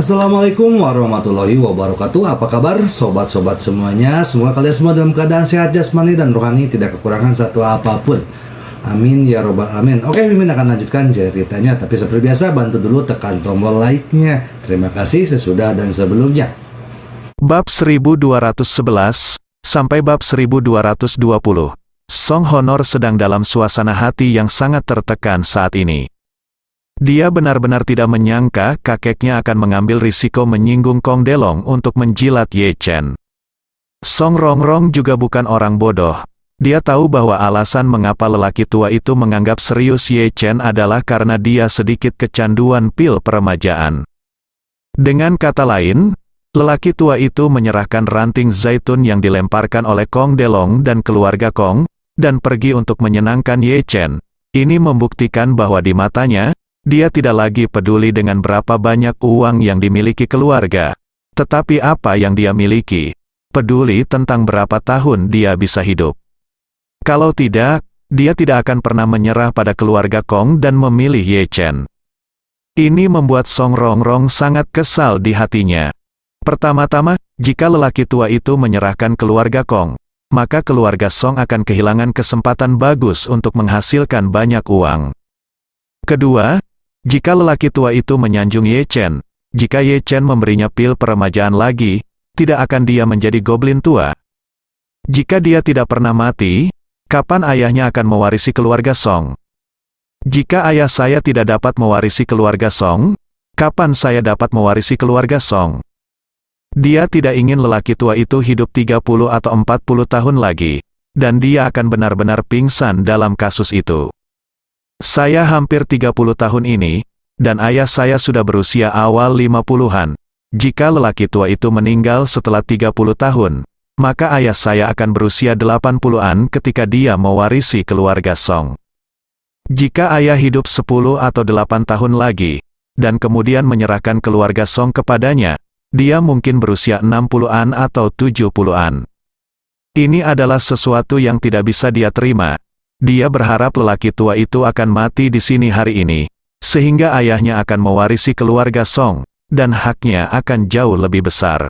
Assalamualaikum warahmatullahi wabarakatuh. Apa kabar sobat-sobat semuanya? Semoga kalian semua dalam keadaan sehat jasmani dan rohani, tidak kekurangan satu apapun. Amin ya robbal amin. Oke, Mimin akan lanjutkan ceritanya, tapi seperti biasa bantu dulu tekan tombol like-nya. Terima kasih sesudah dan sebelumnya. Bab 1211 sampai bab 1220. Song Honor sedang dalam suasana hati yang sangat tertekan saat ini. Dia benar-benar tidak menyangka kakeknya akan mengambil risiko menyinggung Kong Delong untuk menjilat Ye Chen. Song Rongrong juga bukan orang bodoh. Dia tahu bahwa alasan mengapa lelaki tua itu menganggap serius Ye Chen adalah karena dia sedikit kecanduan pil peremajaan. Dengan kata lain, lelaki tua itu menyerahkan ranting zaitun yang dilemparkan oleh Kong Delong dan keluarga Kong, dan pergi untuk menyenangkan Ye Chen. Ini membuktikan bahwa di matanya, dia tidak lagi peduli dengan berapa banyak uang yang dimiliki keluarga, tetapi apa yang dia miliki, peduli tentang berapa tahun dia bisa hidup. Kalau tidak, dia tidak akan pernah menyerah pada keluarga Kong dan memilih Ye Chen. Ini membuat Song Rongrong sangat kesal di hatinya. Pertama-tama, jika lelaki tua itu menyerahkan keluarga Kong, maka keluarga Song akan kehilangan kesempatan bagus untuk menghasilkan banyak uang. Kedua, jika lelaki tua itu menyanjung Ye Chen, jika Ye Chen memberinya pil peremajaan lagi, tidak akan dia menjadi goblin tua. Jika dia tidak pernah mati, kapan ayahnya akan mewarisi keluarga Song? Jika ayah saya tidak dapat mewarisi keluarga Song, kapan saya dapat mewarisi keluarga Song? Dia tidak ingin lelaki tua itu hidup 30 atau 40 tahun lagi, dan dia akan benar-benar pingsan dalam kasus itu. Saya hampir 30 tahun ini, dan ayah saya sudah berusia awal 50-an. Jika lelaki tua itu meninggal setelah 30 tahun, maka ayah saya akan berusia 80-an ketika dia mewarisi keluarga Song. Jika ayah hidup 10 atau 8 tahun lagi, dan kemudian menyerahkan keluarga Song kepadanya, dia mungkin berusia 60-an atau 70-an. Ini adalah sesuatu yang tidak bisa dia terima. Dia berharap lelaki tua itu akan mati di sini hari ini, sehingga ayahnya akan mewarisi keluarga Song, dan haknya akan jauh lebih besar.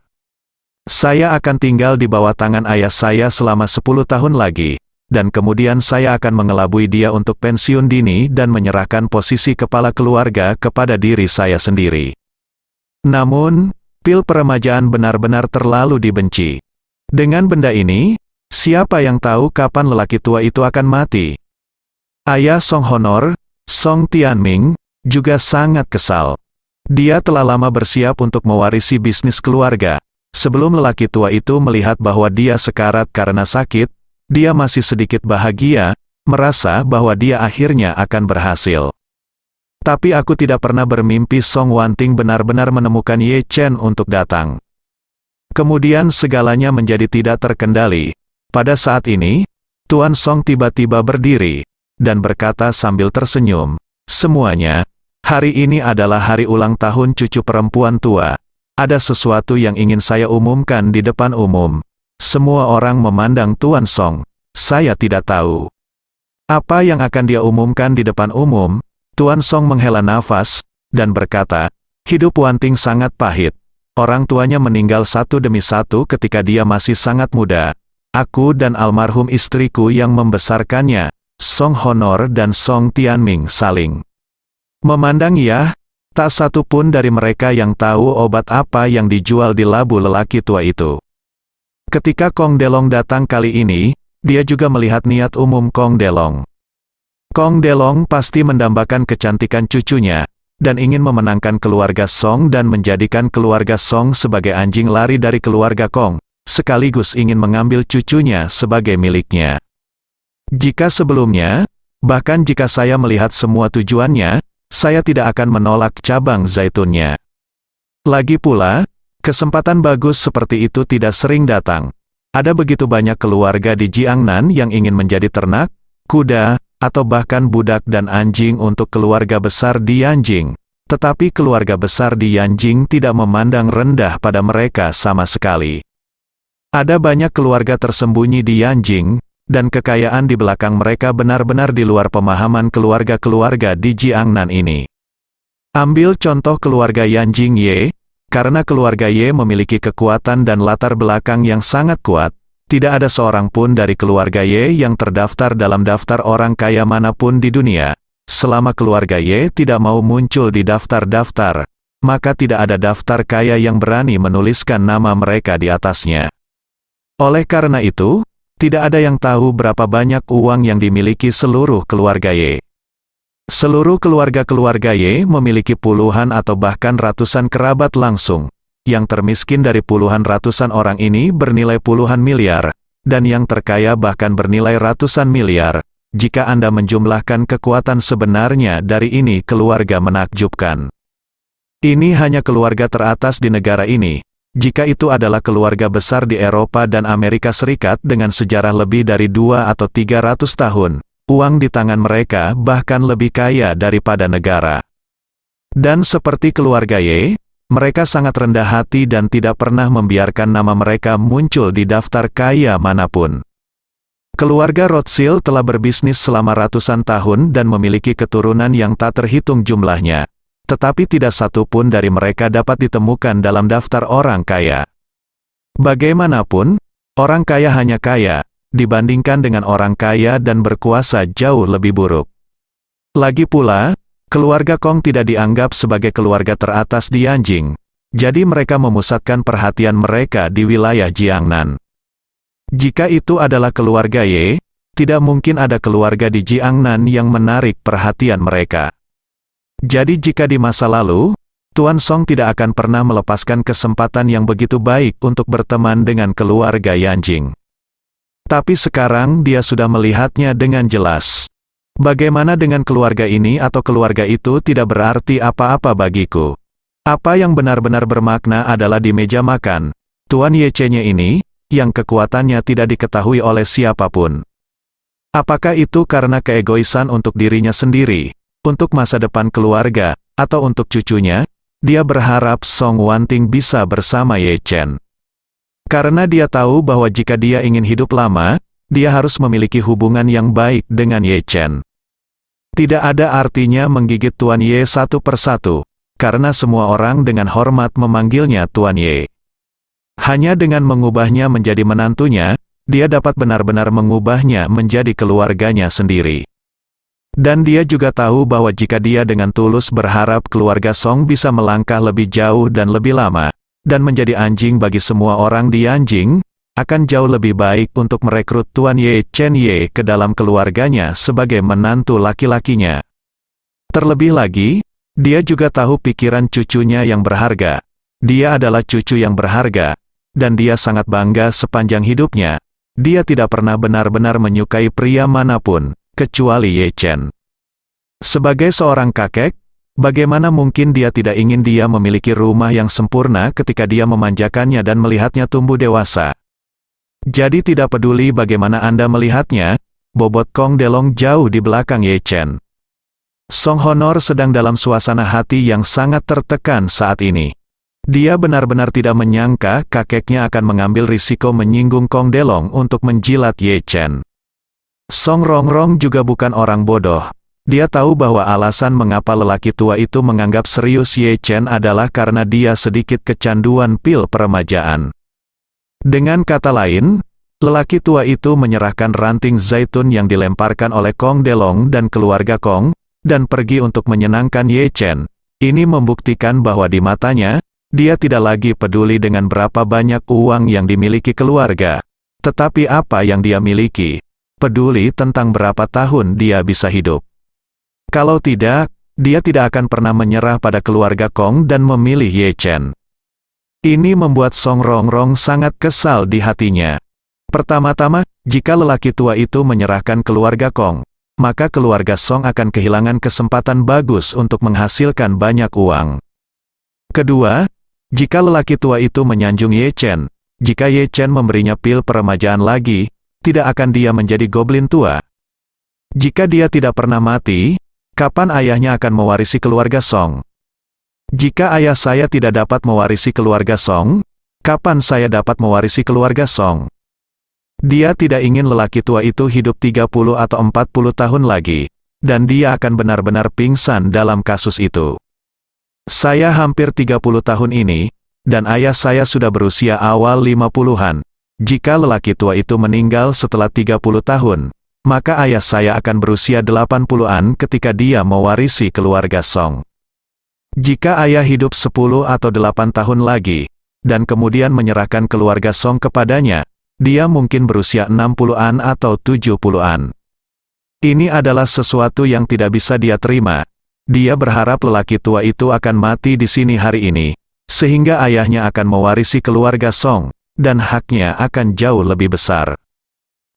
Saya akan tinggal di bawah tangan ayah saya selama 10 tahun lagi, dan kemudian saya akan mengelabui dia untuk pensiun dini dan menyerahkan posisi kepala keluarga kepada diri saya sendiri. Namun, pil peremajaan benar-benar terlalu dibenci. Dengan benda ini, siapa yang tahu kapan lelaki tua itu akan mati? Ayah Song Honor, Song Tianming, juga sangat kesal. Dia telah lama bersiap untuk mewarisi bisnis keluarga. Sebelum lelaki tua itu melihat bahwa dia sekarat karena sakit, dia masih sedikit bahagia, merasa bahwa dia akhirnya akan berhasil. Tapi aku tidak pernah bermimpi Song Wanting benar-benar menemukan Ye Chen untuk datang. Kemudian segalanya menjadi tidak terkendali. Pada saat ini, Tuan Song tiba-tiba berdiri, dan berkata sambil tersenyum, "Semuanya, hari ini adalah hari ulang tahun cucu perempuan tua. Ada sesuatu yang ingin saya umumkan di depan umum." Semua orang memandang Tuan Song. Saya tidak tahu apa yang akan dia umumkan di depan umum. Tuan Song menghela nafas, dan berkata, "Hidup Wanting sangat pahit. Orang tuanya meninggal satu demi satu ketika dia masih sangat muda. Aku dan almarhum istriku yang membesarkannya, Song Honor dan Song Tianming saling memandang ya. Tak satu pun dari mereka yang tahu obat apa yang dijual di labu lelaki tua itu." Ketika Kong Delong datang kali ini, dia juga melihat niat umum Kong Delong. Kong Delong pasti mendambakan kecantikan cucunya, dan ingin memenangkan keluarga Song dan menjadikan keluarga Song sebagai anjing lari dari keluarga Kong, sekaligus ingin mengambil cucunya sebagai miliknya. Jika sebelumnya, bahkan jika saya melihat semua tujuannya, saya tidak akan menolak cabang zaitunnya. Lagi pula, kesempatan bagus seperti itu tidak sering datang. Ada begitu banyak keluarga di Jiangnan yang ingin menjadi ternak, kuda, atau bahkan budak dan anjing untuk keluarga besar di Yanjing. Tetapi keluarga besar di Yanjing tidak memandang rendah pada mereka sama sekali. Ada banyak keluarga tersembunyi di Yanjing, dan kekayaan di belakang mereka benar-benar di luar pemahaman keluarga-keluarga di Jiangnan ini. Ambil contoh keluarga Yan Jingye, Karena keluarga Ye memiliki kekuatan dan latar belakang yang sangat kuat, tidak ada seorang pun dari keluarga Ye yang terdaftar dalam daftar orang kaya manapun di dunia. Selama keluarga Ye tidak mau muncul di daftar-daftar, maka tidak ada daftar kaya yang berani menuliskan nama mereka di atasnya. Oleh karena itu, tidak ada yang tahu berapa banyak uang yang dimiliki seluruh keluarga Ye. Seluruh keluarga-keluarga Ye memiliki puluhan atau bahkan ratusan kerabat langsung. Yang termiskin dari puluhan ratusan orang ini bernilai puluhan miliar, dan yang terkaya bahkan bernilai ratusan miliar. Jika Anda menjumlahkan kekuatan sebenarnya dari ini, keluarga menakjubkan. Ini hanya keluarga teratas di negara ini. Jika itu adalah keluarga besar di Eropa dan Amerika Serikat dengan sejarah lebih dari 2 atau 300 tahun, uang di tangan mereka bahkan lebih kaya daripada negara. Dan seperti keluarga Ye, mereka sangat rendah hati dan tidak pernah membiarkan nama mereka muncul di daftar kaya manapun. Keluarga Rothschild telah berbisnis selama ratusan tahun dan memiliki keturunan yang tak terhitung jumlahnya. Tetapi tidak satu pun dari mereka dapat ditemukan dalam daftar orang kaya. Bagaimanapun, orang kaya hanya kaya, dibandingkan dengan orang kaya dan berkuasa jauh lebih buruk. Lagi pula, keluarga Kong tidak dianggap sebagai keluarga teratas di Yanjing, jadi mereka memusatkan perhatian mereka di wilayah Jiangnan. Jika itu adalah keluarga Ye, tidak mungkin ada keluarga di Jiangnan yang menarik perhatian mereka. Jadi jika di masa lalu, Tuan Song tidak akan pernah melepaskan kesempatan yang begitu baik untuk berteman dengan keluarga Yanjing. Tapi sekarang dia sudah melihatnya dengan jelas. Bagaimana dengan keluarga ini atau keluarga itu tidak berarti apa-apa bagiku. Apa yang benar-benar bermakna adalah di meja makan, Tuan Ye-nya ini, yang kekuatannya tidak diketahui oleh siapapun. Apakah itu karena keegoisan untuk dirinya sendiri? Untuk masa depan keluarga, atau untuk cucunya, dia berharap Song Wanting bisa bersama Ye Chen. Karena dia tahu bahwa jika dia ingin hidup lama, dia harus memiliki hubungan yang baik dengan Ye Chen. Tidak ada artinya menggigit Tuan Ye satu persatu, karena semua orang dengan hormat memanggilnya Tuan Ye. Hanya dengan mengubahnya menjadi menantunya, dia dapat benar-benar mengubahnya menjadi keluarganya sendiri. Dan dia juga tahu bahwa jika dia dengan tulus berharap keluarga Song bisa melangkah lebih jauh dan lebih lama, dan menjadi anjing bagi semua orang di Yanjing, akan jauh lebih baik untuk merekrut Tuan Ye Chen Ye ke dalam keluarganya sebagai menantu laki-lakinya. Terlebih lagi, dia juga tahu pikiran cucunya yang berharga. Dia adalah cucu yang berharga, dan dia sangat bangga sepanjang hidupnya. Dia tidak pernah benar-benar menyukai pria manapun, kecuali Ye Chen. Sebagai seorang kakek, bagaimana mungkin dia tidak ingin dia memiliki rumah yang sempurna ketika dia memanjakannya dan melihatnya tumbuh dewasa. Jadi tidak peduli bagaimana Anda melihatnya, bobot Kong Delong jauh di belakang Ye Chen. Song Honor sedang dalam suasana hati yang sangat tertekan saat ini. Dia benar-benar tidak menyangka kakeknya akan mengambil risiko menyinggung Kong Delong untuk menjilat Ye Chen. Song Rongrong juga bukan orang bodoh. Dia tahu bahwa alasan mengapa lelaki tua itu menganggap serius Ye Chen adalah karena dia sedikit kecanduan pil peremajaan. Dengan kata lain, lelaki tua itu menyerahkan ranting zaitun yang dilemparkan oleh Kong Delong dan keluarga Kong, dan pergi untuk menyenangkan Ye Chen. Ini membuktikan bahwa di matanya, dia tidak lagi peduli dengan berapa banyak uang yang dimiliki keluarga. Tetapi apa yang dia miliki, peduli tentang berapa tahun dia bisa hidup. Kalau tidak, dia tidak akan pernah menyerah pada keluarga Kong dan memilih Ye Chen. Ini membuat Song Rongrong sangat kesal di hatinya. Pertama-tama, jika lelaki tua itu menyerahkan keluarga Kong, maka keluarga Song akan kehilangan kesempatan bagus untuk menghasilkan banyak uang. Kedua, jika lelaki tua itu menyanjung Ye Chen, jika Ye Chen memberinya pil peremajaan lagi, tidak akan dia menjadi goblin tua. Jika dia tidak pernah mati, kapan ayahnya akan mewarisi keluarga Song? Jika ayah saya tidak dapat mewarisi keluarga Song, kapan saya dapat mewarisi keluarga Song? Dia tidak ingin lelaki tua itu hidup 30 atau 40 tahun lagi, dan dia akan benar-benar pingsan dalam kasus itu. Saya hampir 30 tahun ini, dan ayah saya sudah berusia awal 50-an. Jika lelaki tua itu meninggal setelah 30 tahun, maka ayah saya akan berusia 80-an ketika dia mewarisi keluarga Song. Jika ayah hidup 10 atau 8 tahun lagi, dan kemudian menyerahkan keluarga Song kepadanya, dia mungkin berusia 60-an atau 70-an. Ini adalah sesuatu yang tidak bisa dia terima. Dia berharap lelaki tua itu akan mati di sini hari ini, sehingga ayahnya akan mewarisi keluarga Song, dan haknya akan jauh lebih besar.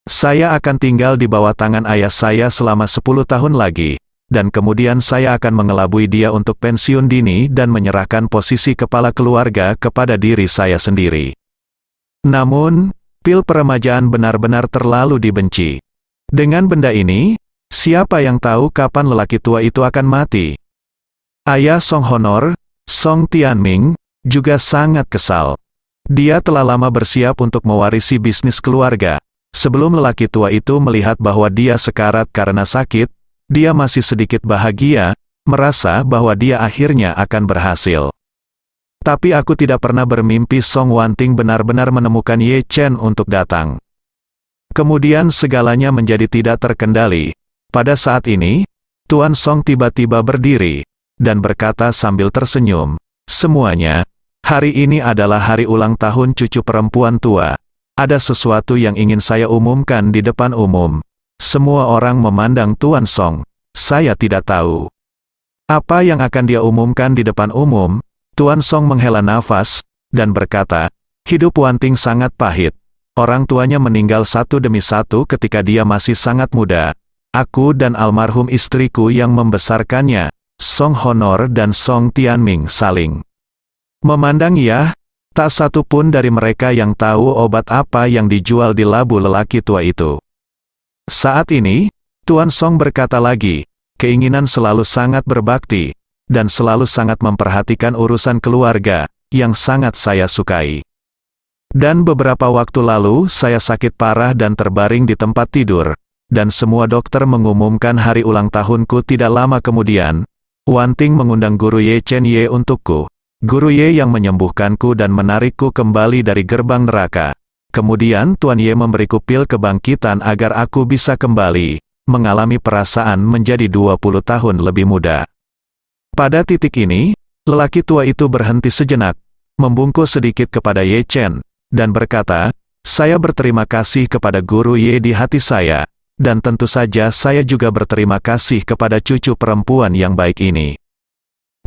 Saya akan tinggal di bawah tangan ayah saya selama 10 tahun lagi, dan kemudian saya akan mengelabui dia untuk pensiun dini dan menyerahkan posisi kepala keluarga kepada diri saya sendiri. Namun, pil peremajaan benar-benar terlalu dibenci. Dengan benda ini, siapa yang tahu kapan lelaki tua itu akan mati? Ayah Song Honor, Song Tianming, juga sangat kesal. Dia telah lama bersiap untuk mewarisi bisnis keluarga. Sebelum lelaki tua itu melihat bahwa dia sekarat karena sakit, dia masih sedikit bahagia, merasa bahwa dia akhirnya akan berhasil. Tapi aku tidak pernah bermimpi Song Wanting benar-benar menemukan Ye Chen untuk datang. Kemudian segalanya menjadi tidak terkendali. Pada saat ini, Tuan Song tiba-tiba berdiri, dan berkata sambil tersenyum, "Semuanya, hari ini adalah hari ulang tahun cucu perempuan tua. Ada sesuatu yang ingin saya umumkan di depan umum." Semua orang memandang Tuan Song. Saya tidak tahu apa yang akan dia umumkan di depan umum. Tuan Song menghela nafas, dan berkata, "Hidup Wanting sangat pahit. Orang tuanya meninggal satu demi satu ketika dia masih sangat muda. Aku dan almarhum istriku yang membesarkannya, Song Honor dan Song Tianming saling memandang ia. Tak satu pun dari mereka yang tahu obat apa yang dijual di labu lelaki tua itu." Saat ini, Tuan Song berkata lagi, keinginan selalu sangat berbakti, dan selalu sangat memperhatikan urusan keluarga, yang sangat saya sukai. Dan beberapa waktu lalu saya sakit parah dan terbaring di tempat tidur, dan semua dokter mengumumkan hari ulang tahunku tidak lama kemudian. Wanting mengundang Guru Ye Chen Ye untukku. Guru Ye yang menyembuhkanku dan menarikku kembali dari gerbang neraka. Kemudian Tuan Ye memberiku pil kebangkitan agar aku bisa kembali, mengalami perasaan menjadi 20 tahun lebih muda. Pada titik ini, lelaki tua itu berhenti sejenak, membungkuk sedikit kepada Ye Chen, dan berkata, "Saya berterima kasih kepada Guru Ye di hati saya, dan tentu saja saya juga berterima kasih kepada cucu perempuan yang baik ini.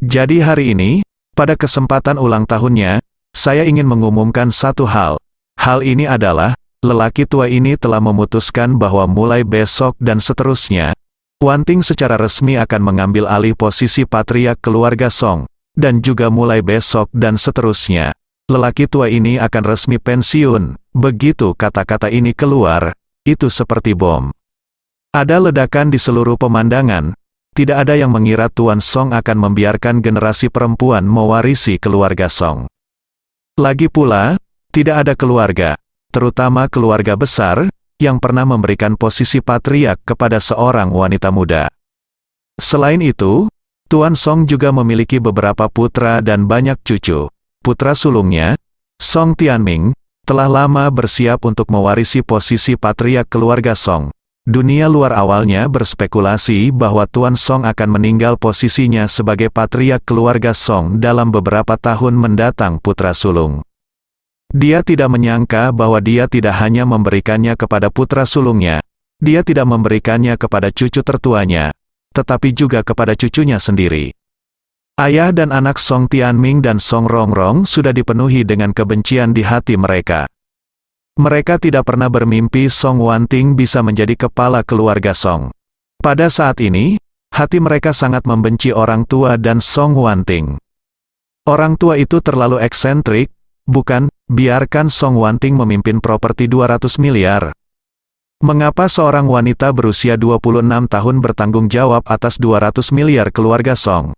Jadi hari ini, pada kesempatan ulang tahunnya, saya ingin mengumumkan satu hal. Hal ini adalah, lelaki tua ini telah memutuskan bahwa mulai besok dan seterusnya, Wanting secara resmi akan mengambil alih posisi patriark keluarga Song, dan juga mulai besok dan seterusnya, lelaki tua ini akan resmi pensiun." Begitu kata-kata ini keluar, itu seperti bom. Ada ledakan di seluruh pemandangan. Tidak ada yang mengira Tuan Song akan membiarkan generasi perempuan mewarisi keluarga Song. Lagi pula, tidak ada keluarga, terutama keluarga besar, yang pernah memberikan posisi patriark kepada seorang wanita muda. Selain itu, Tuan Song juga memiliki beberapa putra dan banyak cucu. Putra sulungnya, Song Tianming, telah lama bersiap untuk mewarisi posisi patriark keluarga Song. Dunia luar awalnya berspekulasi bahwa Tuan Song akan meninggal posisinya sebagai patriark keluarga Song dalam beberapa tahun mendatang putra sulung. Dia tidak menyangka bahwa dia tidak hanya memberikannya kepada putra sulungnya, dia tidak memberikannya kepada cucu tertuanya, tetapi juga kepada cucunya sendiri. Ayah dan anak Song Tianming dan Song Rongrong sudah dipenuhi dengan kebencian di hati mereka. Mereka tidak pernah bermimpi Song Wanting bisa menjadi kepala keluarga Song. Pada saat ini, hati mereka sangat membenci orang tua dan Song Wanting. Orang tua itu terlalu eksentrik, bukan? Biarkan Song Wanting memimpin properti 200 miliar. Mengapa seorang wanita berusia 26 tahun bertanggung jawab atas 200 miliar keluarga Song?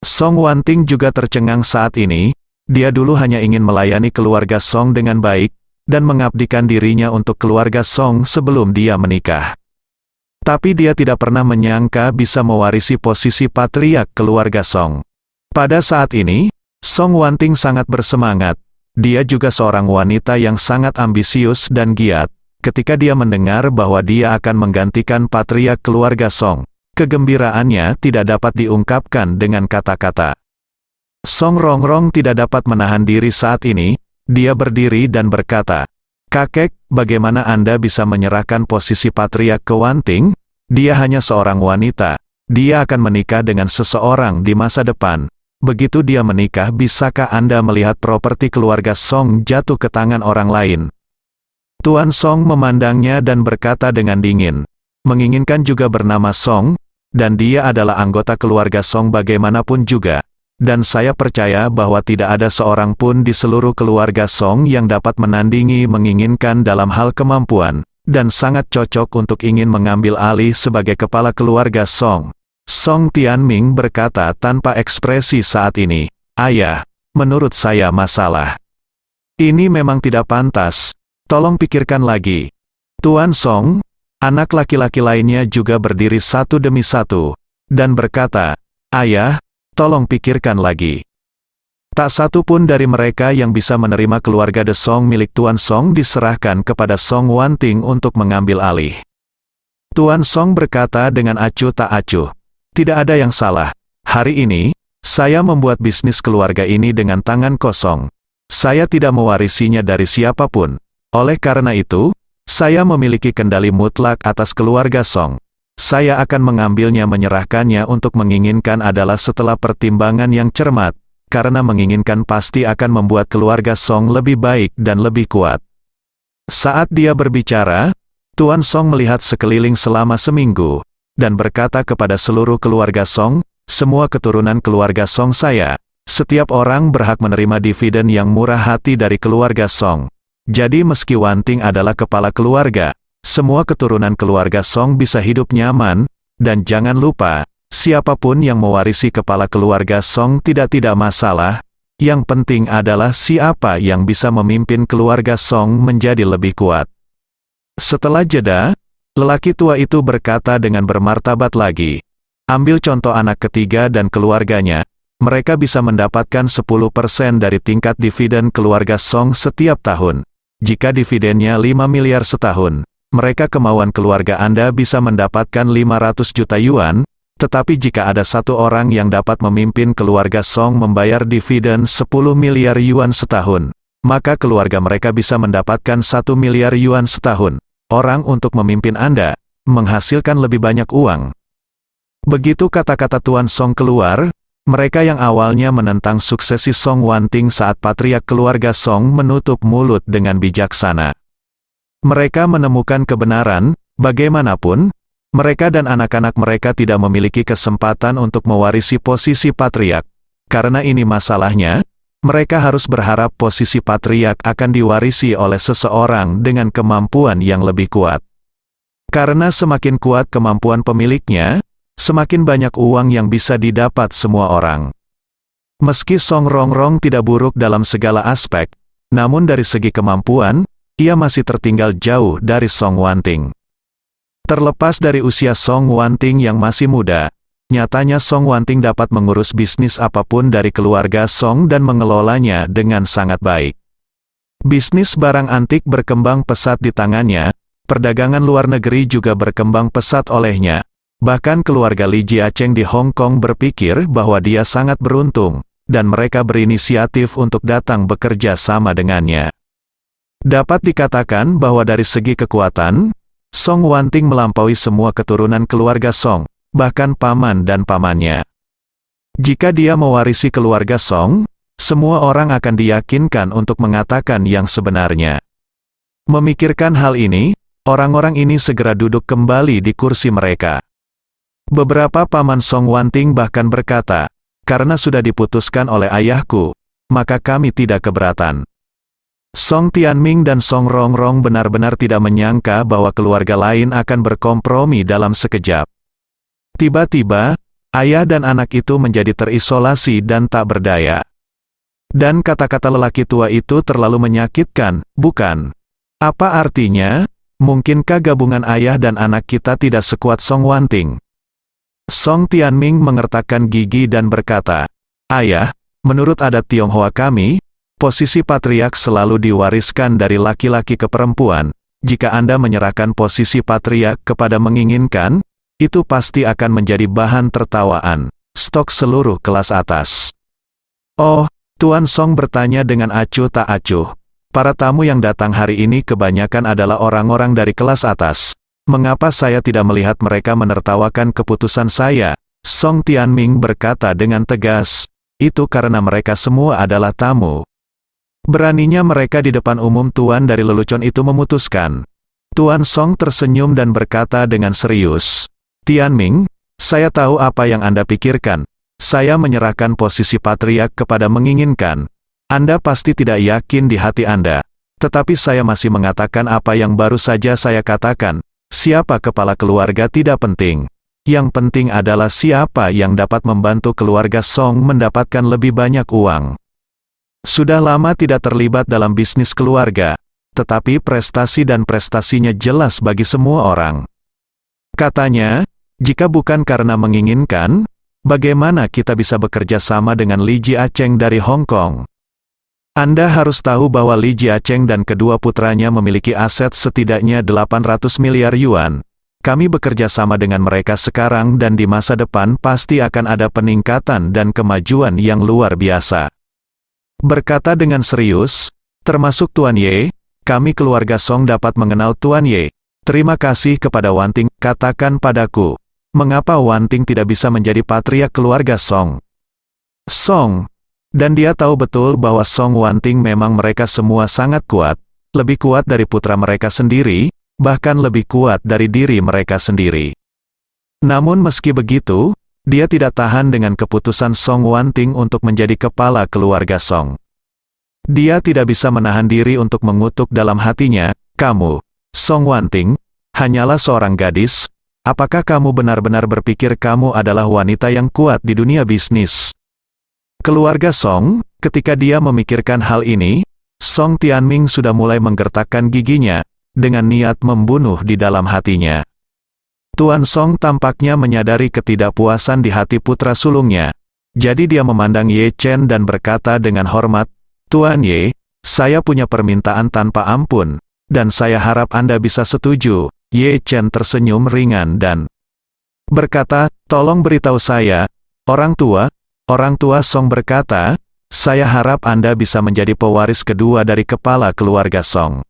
Song Wanting juga tercengang saat ini. Dia dulu hanya ingin melayani keluarga Song dengan baik, dan mengabdikan dirinya untuk keluarga Song sebelum dia menikah. Tapi dia tidak pernah menyangka bisa mewarisi posisi patriark keluarga Song. Pada saat ini, Song Wanting sangat bersemangat. Dia juga seorang wanita yang sangat ambisius dan giat. Ketika dia mendengar bahwa dia akan menggantikan patriark keluarga Song, kegembiraannya tidak dapat diungkapkan dengan kata-kata. Song Rongrong tidak dapat menahan diri saat ini. Dia berdiri dan berkata, "Kakek, bagaimana Anda bisa menyerahkan posisi patriark ke Wanting? Dia hanya seorang wanita. Dia akan menikah dengan seseorang di masa depan. Begitu dia menikah, bisakah Anda melihat properti keluarga Song jatuh ke tangan orang lain?" Tuan Song memandangnya dan berkata dengan dingin, "Menginginkan juga bernama Song, dan dia adalah anggota keluarga Song bagaimanapun juga. Dan saya percaya bahwa tidak ada seorang pun di seluruh keluarga Song yang dapat menandingi menginginkan dalam hal kemampuan, dan sangat cocok untuk ingin mengambil alih sebagai kepala keluarga Song." Song Tianming berkata tanpa ekspresi saat ini, "Ayah, menurut saya masalah ini memang tidak pantas. Tolong pikirkan lagi." Tuan Song, anak laki-laki lainnya juga berdiri satu demi satu, dan berkata, "Ayah, tolong pikirkan lagi." Tak satu pun dari mereka yang bisa menerima keluarga The Song milik Tuan Song diserahkan kepada Song Wanting untuk mengambil alih. Tuan Song berkata dengan acuh tak acuh, "Tidak ada yang salah. Hari ini, saya membuat bisnis keluarga ini dengan tangan kosong. Saya tidak mewarisinya dari siapapun. Oleh karena itu, saya memiliki kendali mutlak atas keluarga Song. Saya akan mengambilnya, menyerahkannya untuk menginginkan adalah setelah pertimbangan yang cermat, karena menginginkan pasti akan membuat keluarga Song lebih baik dan lebih kuat." Saat dia berbicara, Tuan Song melihat sekeliling selama seminggu, dan berkata kepada seluruh keluarga Song, "Semua keturunan keluarga Song saya, setiap orang berhak menerima dividen yang murah hati dari keluarga Song. Jadi meski Wanting adalah kepala keluarga, semua keturunan keluarga Song bisa hidup nyaman, dan jangan lupa, siapapun yang mewarisi kepala keluarga Song tidak masalah. Yang penting adalah siapa yang bisa memimpin keluarga Song menjadi lebih kuat." Setelah jeda, lelaki tua itu berkata dengan bermartabat lagi, "Ambil contoh anak ketiga dan keluarganya, mereka bisa mendapatkan 10% dari tingkat dividen keluarga Song setiap tahun. Jika dividennya 5 miliar setahun, mereka kemauan keluarga Anda bisa mendapatkan 500 juta yuan, tetapi jika ada satu orang yang dapat memimpin keluarga Song membayar dividen 10 miliar yuan setahun, maka keluarga mereka bisa mendapatkan 1 miliar yuan setahun. Orang untuk memimpin Anda, menghasilkan lebih banyak uang." Begitu kata-kata Tuan Song keluar, mereka yang awalnya menentang suksesi Song Wanting saat patriark keluarga Song menutup mulut dengan bijaksana. Mereka menemukan kebenaran, bagaimanapun, mereka dan anak-anak mereka tidak memiliki kesempatan untuk mewarisi posisi patriark. Karena ini masalahnya, mereka harus berharap posisi patriark akan diwarisi oleh seseorang dengan kemampuan yang lebih kuat. Karena semakin kuat kemampuan pemiliknya, semakin banyak uang yang bisa didapat semua orang. Meski Song Rongrong tidak buruk dalam segala aspek, namun dari segi kemampuan, ia masih tertinggal jauh dari Song Wanting. Terlepas dari usia Song Wanting yang masih muda, nyatanya Song Wanting dapat mengurus bisnis apapun dari keluarga Song dan mengelolanya dengan sangat baik. Bisnis barang antik berkembang pesat di tangannya, perdagangan luar negeri juga berkembang pesat olehnya. Bahkan keluarga Li Jiacheng di Hong Kong berpikir bahwa dia sangat beruntung, dan mereka berinisiatif untuk datang bekerja sama dengannya. Dapat dikatakan bahwa dari segi kekuatan, Song Wanting melampaui semua keturunan keluarga Song, bahkan paman dan pamannya. Jika dia mewarisi keluarga Song, semua orang akan diyakinkan untuk mengatakan yang sebenarnya. Memikirkan hal ini, orang-orang ini segera duduk kembali di kursi mereka. Beberapa paman Song Wanting bahkan berkata, "Karena sudah diputuskan oleh ayahku, maka kami tidak keberatan." Song Tianming dan Song Rongrong benar-benar tidak menyangka bahwa keluarga lain akan berkompromi dalam sekejap. Tiba-tiba, ayah dan anak itu menjadi terisolasi dan tak berdaya. Dan kata-kata lelaki tua itu terlalu menyakitkan, bukan? Apa artinya? Mungkinkah gabungan ayah dan anak kita tidak sekuat Song Wanting? Song Tianming mengertakkan gigi dan berkata, "Ayah, Menurut adat Tionghoa kami, posisi patriark selalu diwariskan dari laki-laki ke perempuan. Jika Anda menyerahkan posisi patriark kepada menginginkan, itu pasti akan menjadi bahan tertawaan stok seluruh kelas atas. Oh, Tuan Song bertanya dengan acuh tak acuh. Para tamu yang datang hari ini kebanyakan adalah orang-orang dari kelas atas. Mengapa saya tidak melihat mereka menertawakan keputusan saya? Song Tianming berkata dengan tegas. Itu karena mereka semua adalah tamu. Beraninya mereka di depan umum tuan dari lelucon itu memutuskan. Tuan Song tersenyum dan berkata dengan serius. Tianming, saya tahu apa yang Anda pikirkan. Saya menyerahkan posisi patriark kepada menginginkan. Anda pasti tidak yakin di hati Anda. Tetapi saya masih mengatakan apa yang baru saja saya katakan. Siapa kepala keluarga tidak penting. Yang penting adalah siapa yang dapat membantu keluarga Song mendapatkan lebih banyak uang. Sudah lama tidak terlibat dalam bisnis keluarga, tetapi prestasi dan prestasinya jelas bagi semua orang. Katanya, jika bukan karena menginginkan, bagaimana kita bisa bekerja sama dengan Li Jiacheng dari Hong Kong? Anda harus tahu bahwa Li Jiacheng dan kedua putranya memiliki aset setidaknya 800 miliar yuan. Kami bekerja sama dengan mereka sekarang dan di masa depan pasti akan ada peningkatan dan kemajuan yang luar biasa. Berkata dengan serius, termasuk Tuan Ye, kami keluarga Song dapat mengenal Tuan Ye. Terima kasih kepada Wanting, katakan padaku, mengapa Wanting tidak bisa menjadi patriark keluarga Song? Song, dan dia tahu betul bahwa Song Wanting memang mereka semua sangat kuat, lebih kuat dari putra mereka sendiri, bahkan lebih kuat dari diri mereka sendiri. Namun meski begitu, dia tidak tahan dengan keputusan Song Wanting untuk menjadi kepala keluarga Song. Dia tidak bisa menahan diri untuk mengutuk dalam hatinya, kamu, Song Wanting, hanyalah seorang gadis, apakah kamu benar-benar berpikir kamu adalah wanita yang kuat di dunia bisnis? Keluarga Song, ketika dia memikirkan hal ini, Song Tianming sudah mulai menggertakkan giginya, dengan niat membunuh di dalam hatinya. Tuan Song tampaknya menyadari ketidakpuasan di hati putra sulungnya. Jadi dia memandang Ye Chen dan berkata dengan hormat, Tuan Ye, saya punya permintaan tanpa ampun, dan saya harap Anda bisa setuju. Ye Chen tersenyum ringan dan berkata, tolong beritahu saya, orang tua Song berkata, saya harap Anda bisa menjadi pewaris kedua dari kepala keluarga Song.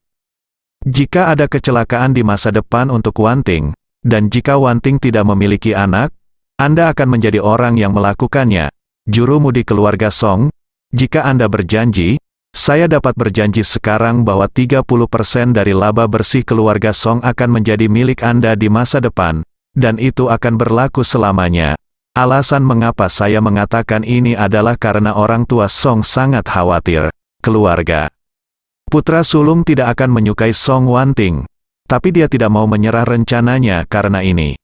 Jika ada kecelakaan di masa depan untuk Wanting, dan jika Wanting tidak memiliki anak, Anda akan menjadi orang yang melakukannya. Jurumudi keluarga Song, jika Anda berjanji, saya dapat berjanji sekarang bahwa 30% dari laba bersih keluarga Song akan menjadi milik Anda di masa depan, dan itu akan berlaku selamanya. Alasan mengapa saya mengatakan ini adalah karena orang tua Song sangat khawatir. Keluarga putra sulung tidak akan menyukai Song Wanting. Tapi dia tidak mau menyerah rencananya karena ini.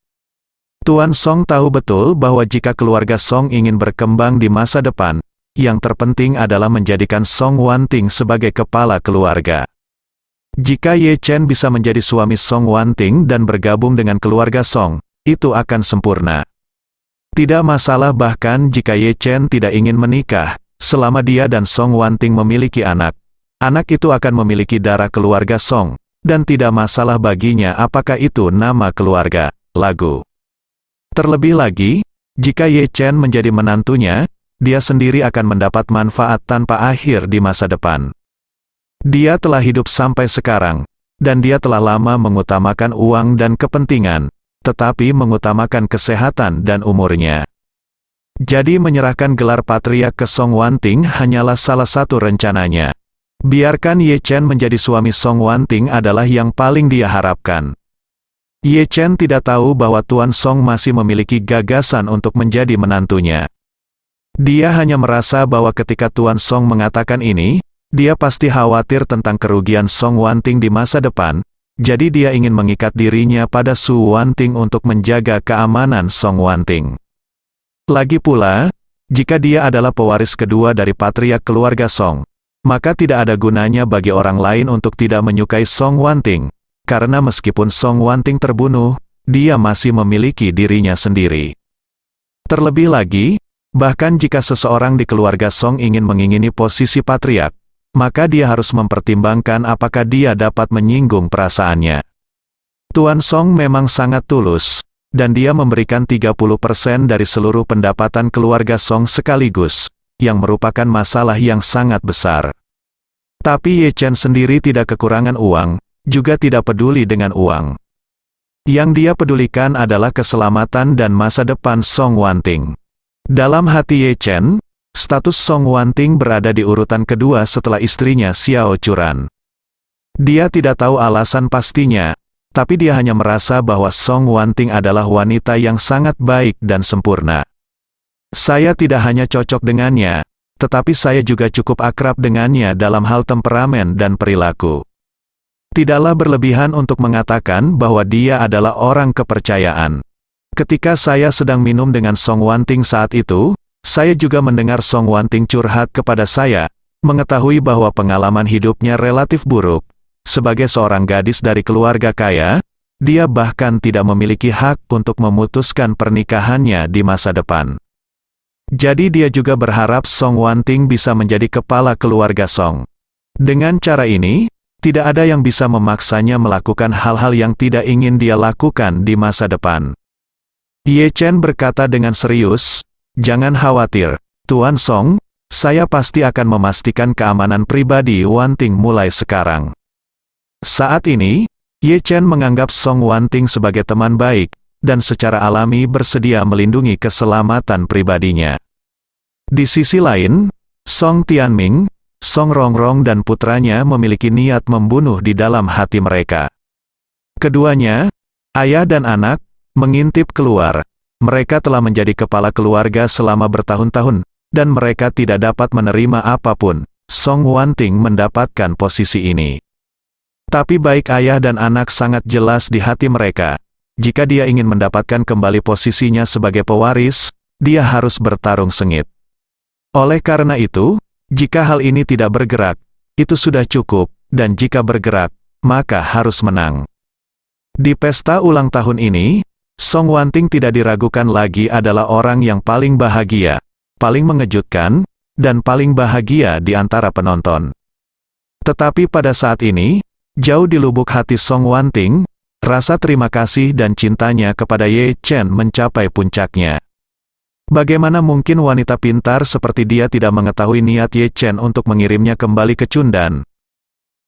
Tuan Song tahu betul bahwa jika keluarga Song ingin berkembang di masa depan, yang terpenting adalah menjadikan Song Wanting sebagai kepala keluarga. Jika Ye Chen bisa menjadi suami Song Wanting dan bergabung dengan keluarga Song, itu akan sempurna. Tidak masalah bahkan jika Ye Chen tidak ingin menikah, selama dia dan Song Wanting memiliki anak. Anak itu akan memiliki darah keluarga Song. Dan tidak masalah baginya apakah itu nama keluarga, lagu. Terlebih lagi, jika Ye Chen menjadi menantunya, dia sendiri akan mendapat manfaat tanpa akhir di masa depan. Dia telah hidup sampai sekarang, dan dia telah lama mengutamakan uang dan kepentingan, tetapi mengutamakan kesehatan dan umurnya. Jadi menyerahkan gelar patriark ke Song Wanting hanyalah salah satu rencananya. Biarkan Ye Chen menjadi suami Song Wanting adalah yang paling dia harapkan. Ye Chen tidak tahu bahwa Tuan Song masih memiliki gagasan untuk menjadi menantunya. Dia hanya merasa bahwa ketika Tuan Song mengatakan ini, dia pasti khawatir tentang kerugian Song Wanting di masa depan, jadi dia ingin mengikat dirinya pada Su Wanting untuk menjaga keamanan Song Wanting. Lagi pula, jika dia adalah pewaris kedua dari patriark keluarga Song, maka tidak ada gunanya bagi orang lain untuk tidak menyukai Song Wanting, karena meskipun Song Wanting terbunuh, dia masih memiliki dirinya sendiri. Terlebih lagi, Bahkan jika seseorang di keluarga Song ingin mengingini posisi patriark, maka dia harus mempertimbangkan apakah dia dapat menyinggung perasaannya. Tuan Song memang sangat tulus, dan dia memberikan 30% dari seluruh pendapatan keluarga Song sekaligus, yang merupakan masalah yang sangat besar. Tapi Ye Chen sendiri tidak kekurangan uang, juga tidak peduli dengan uang. Yang dia pedulikan adalah keselamatan dan masa depan Song Wanting. Dalam hati Ye Chen, status Song Wanting berada di urutan kedua setelah istrinya Xiao Churan. Dia tidak tahu alasan pastinya, tapi dia hanya merasa bahwa Song Wanting adalah wanita yang sangat baik dan sempurna. Saya tidak hanya cocok dengannya, tetapi saya juga cukup akrab dengannya dalam hal temperamen dan perilaku. Tidaklah berlebihan untuk mengatakan bahwa dia adalah orang kepercayaan. Ketika saya sedang minum dengan Song Wanting saat itu, saya juga mendengar Song Wanting curhat kepada saya, mengetahui bahwa pengalaman hidupnya relatif buruk. Sebagai seorang gadis dari keluarga kaya, dia bahkan tidak memiliki hak untuk memutuskan pernikahannya di masa depan. Jadi dia juga berharap Song Wanting bisa menjadi kepala keluarga Song. Dengan cara ini, tidak ada yang bisa memaksanya melakukan hal-hal yang tidak ingin dia lakukan di masa depan. Ye Chen berkata dengan serius, "Jangan khawatir, Tuan Song, saya pasti akan memastikan keamanan pribadi Wanting mulai sekarang." Saat ini, Ye Chen menganggap Song Wanting sebagai teman baik, dan secara alami bersedia melindungi keselamatan pribadinya. Di sisi lain, Song Tianming, Song Rongrong dan putranya memiliki niat membunuh di dalam hati mereka. Keduanya, ayah dan anak, mengintip keluar. Mereka telah menjadi kepala keluarga selama bertahun-tahun, dan mereka tidak dapat menerima apapun. Song Wanting mendapatkan posisi ini. Tapi baik ayah dan anak sangat jelas di hati mereka. Jika dia ingin mendapatkan kembali posisinya sebagai pewaris, dia harus bertarung sengit. Oleh karena itu, jika hal ini tidak bergerak, itu sudah cukup, dan jika bergerak, maka harus menang. Di pesta ulang tahun ini, Song Wanting tidak diragukan lagi adalah orang yang paling bahagia, paling mengejutkan, dan paling bahagia di antara penonton. Tetapi pada saat ini, jauh di lubuk hati Song Wanting, rasa terima kasih dan cintanya kepada Ye Chen mencapai puncaknya. Bagaimana mungkin wanita pintar seperti dia tidak mengetahui niat Ye Chen untuk mengirimnya kembali ke Cundan?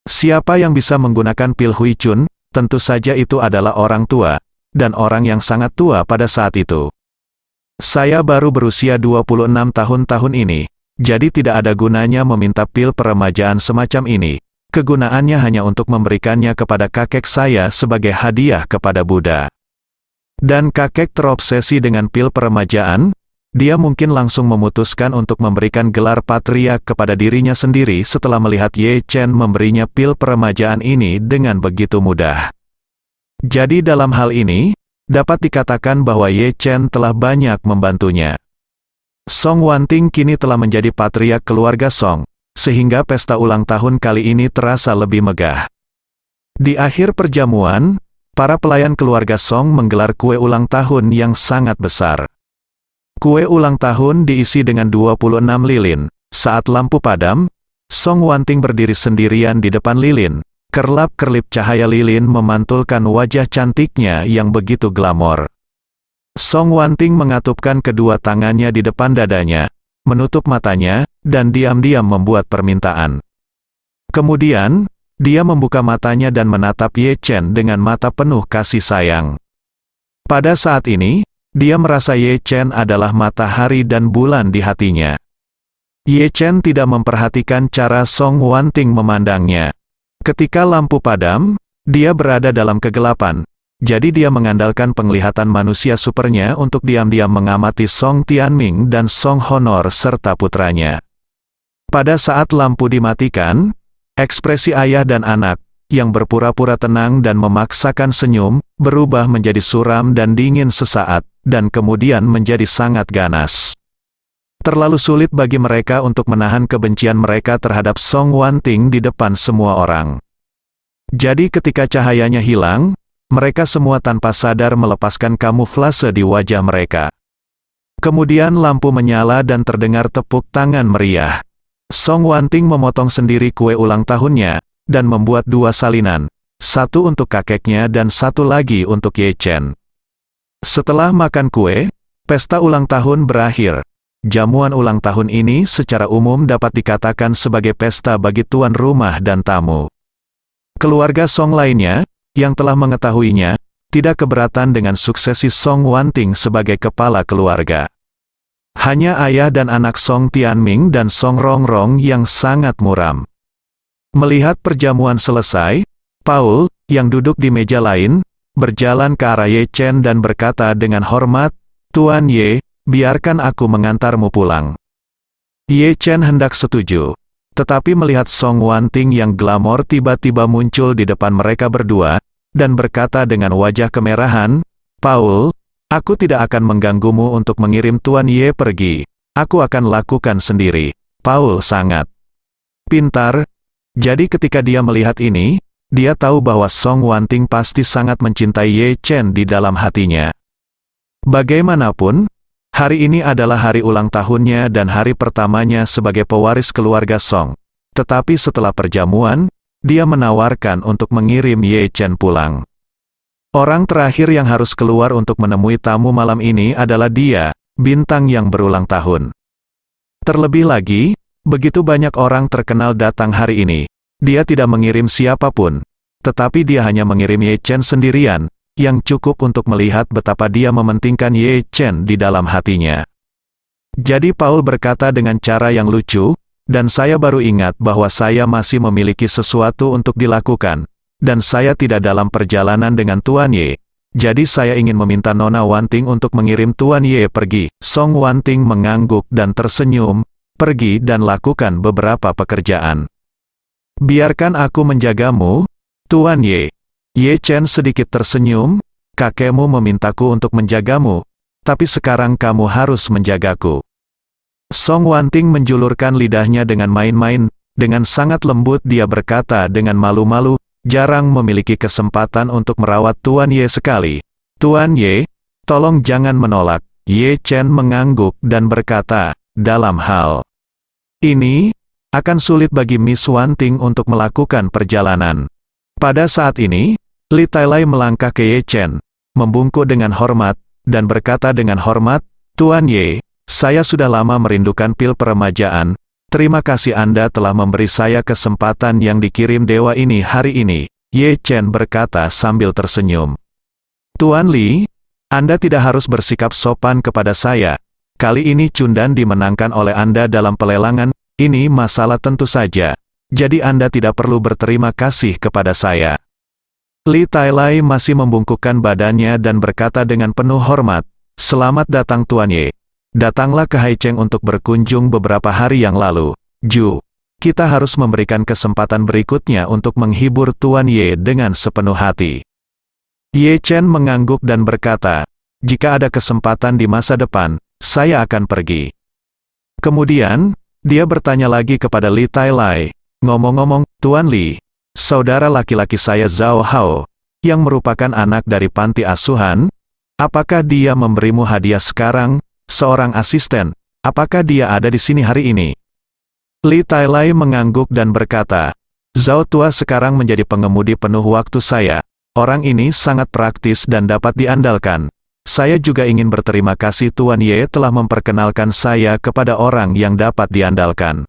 Siapa yang bisa menggunakan pil Hui Chun? Tentu saja itu adalah orang tua, dan orang yang sangat tua pada saat itu. Saya baru berusia 26 tahun ini, jadi tidak ada gunanya meminta pil peremajaan semacam ini. Kegunaannya hanya untuk memberikannya kepada kakek saya sebagai hadiah kepada Buddha. Dan kakek terobsesi dengan pil peremajaan, dia mungkin langsung memutuskan untuk memberikan gelar patriark kepada dirinya sendiri setelah melihat Ye Chen memberinya pil peremajaan ini dengan begitu mudah. Jadi dalam hal ini, dapat dikatakan bahwa Ye Chen telah banyak membantunya. Song Wanting kini telah menjadi patriark keluarga Song, sehingga pesta ulang tahun kali ini terasa lebih megah. Di akhir perjamuan, para pelayan keluarga Song menggelar kue ulang tahun yang sangat besar. Kue ulang tahun diisi dengan 26 lilin. Saat lampu padam, Song Wanting berdiri sendirian di depan lilin. Kerlap-kerlip cahaya lilin memantulkan wajah cantiknya yang begitu glamor. Song Wanting mengatupkan kedua tangannya di depan dadanya, menutup matanya, dan diam-diam membuat permintaan. Kemudian, dia membuka matanya dan menatap Ye Chen dengan mata penuh kasih sayang. Pada saat ini, dia merasa Ye Chen adalah matahari dan bulan di hatinya. Ye Chen tidak memperhatikan cara Song Wanting memandangnya. Ketika lampu padam, dia berada dalam kegelapan, jadi dia mengandalkan penglihatan manusia supernya untuk diam-diam mengamati Song Tianming dan Song Honor serta putranya. Pada saat lampu dimatikan, ekspresi ayah dan anak, yang berpura-pura tenang dan memaksakan senyum, berubah menjadi suram dan dingin sesaat, dan kemudian menjadi sangat ganas. Terlalu sulit bagi mereka untuk menahan kebencian mereka terhadap Song Wanting di depan semua orang. Jadi ketika cahayanya hilang, mereka semua tanpa sadar melepaskan kamuflase di wajah mereka. Kemudian lampu menyala dan terdengar tepuk tangan meriah. Song Wanting memotong sendiri kue ulang tahunnya, dan membuat 2 salinan. Satu untuk kakeknya dan satu lagi untuk Ye Chen. Setelah makan kue, pesta ulang tahun berakhir. Jamuan ulang tahun ini secara umum dapat dikatakan sebagai pesta bagi tuan rumah dan tamu. Keluarga Song lainnya, yang telah mengetahuinya, tidak keberatan dengan suksesi Song Wanting sebagai kepala keluarga. Hanya ayah dan anak Song Tianming dan Song Rongrong yang sangat muram. Melihat perjamuan selesai, Paul, yang duduk di meja lain, berjalan ke arah Ye Chen dan berkata dengan hormat, "Tuan Ye, biarkan aku mengantarmu pulang." Ye Chen hendak setuju. Tetapi melihat Song Wanting yang glamor tiba-tiba muncul di depan mereka berdua, dan berkata dengan wajah kemerahan, "Paul, aku tidak akan mengganggumu untuk mengirim Tuan Ye pergi. Aku akan lakukan sendiri." Paul sangat pintar. Jadi ketika dia melihat ini, dia tahu bahwa Song Wanting pasti sangat mencintai Ye Chen di dalam hatinya. Bagaimanapun, hari ini adalah hari ulang tahunnya dan hari pertamanya sebagai pewaris keluarga Song. Tetapi setelah perjamuan, dia menawarkan untuk mengirim Ye Chen pulang. Orang terakhir yang harus keluar untuk menemui tamu malam ini adalah dia, bintang yang berulang tahun. Terlebih lagi, begitu banyak orang terkenal datang hari ini. Dia tidak mengirim siapapun, tetapi dia hanya mengirim Ye Chen sendirian, yang cukup untuk melihat betapa dia mementingkan Ye Chen di dalam hatinya. Jadi Paul berkata dengan cara yang lucu, "Dan saya baru ingat bahwa saya masih memiliki sesuatu untuk dilakukan, dan saya tidak dalam perjalanan dengan Tuan Ye. Jadi saya ingin meminta Nona Wanting untuk mengirim Tuan Ye pergi." Song Wanting mengangguk dan tersenyum, "Pergi dan lakukan beberapa pekerjaan. Biarkan aku menjagamu, Tuan Ye." Ye Chen sedikit tersenyum, "Kakekmu memintaku untuk menjagamu, tapi sekarang kamu harus menjagaku." Song Wanting menjulurkan lidahnya dengan main-main, dengan sangat lembut dia berkata dengan malu-malu, "Jarang memiliki kesempatan untuk merawat Tuan Ye sekali. Tuan Ye, tolong jangan menolak." Ye Chen mengangguk dan berkata, "Dalam hal ini, akan sulit bagi Miss Wanting untuk melakukan perjalanan." Pada saat ini, Li Tailai melangkah ke Ye Chen, membungkuk dengan hormat, dan berkata dengan hormat, "Tuan Ye, saya sudah lama merindukan pil peremajaan. Terima kasih Anda telah memberi saya kesempatan yang dikirim dewa ini hari ini." Ye Chen berkata sambil tersenyum. "Tuan Li, Anda tidak harus bersikap sopan kepada saya. Kali ini cundan dimenangkan oleh Anda dalam pelelangan, ini masalah tentu saja. Jadi Anda tidak perlu berterima kasih kepada saya." Li Tailai masih membungkukkan badannya dan berkata dengan penuh hormat, "Selamat datang Tuan Ye. Datanglah ke Haicheng untuk berkunjung beberapa hari yang lalu. Ju, kita harus memberikan kesempatan berikutnya untuk menghibur Tuan Ye dengan sepenuh hati." Ye Chen mengangguk dan berkata, "Jika ada kesempatan di masa depan, saya akan pergi." Kemudian, dia bertanya lagi kepada Li Tailai, "Ngomong-ngomong, Tuan Li, saudara laki-laki saya Zhao Hao, yang merupakan anak dari panti asuhan, apakah dia memberimu hadiah sekarang, seorang asisten? Apakah dia ada di sini hari ini?" Li Tailai mengangguk dan berkata, "Zhao tua sekarang menjadi pengemudi penuh waktu saya. Orang ini sangat praktis dan dapat diandalkan. Saya juga ingin berterima kasih Tuan Ye telah memperkenalkan saya kepada orang yang dapat diandalkan."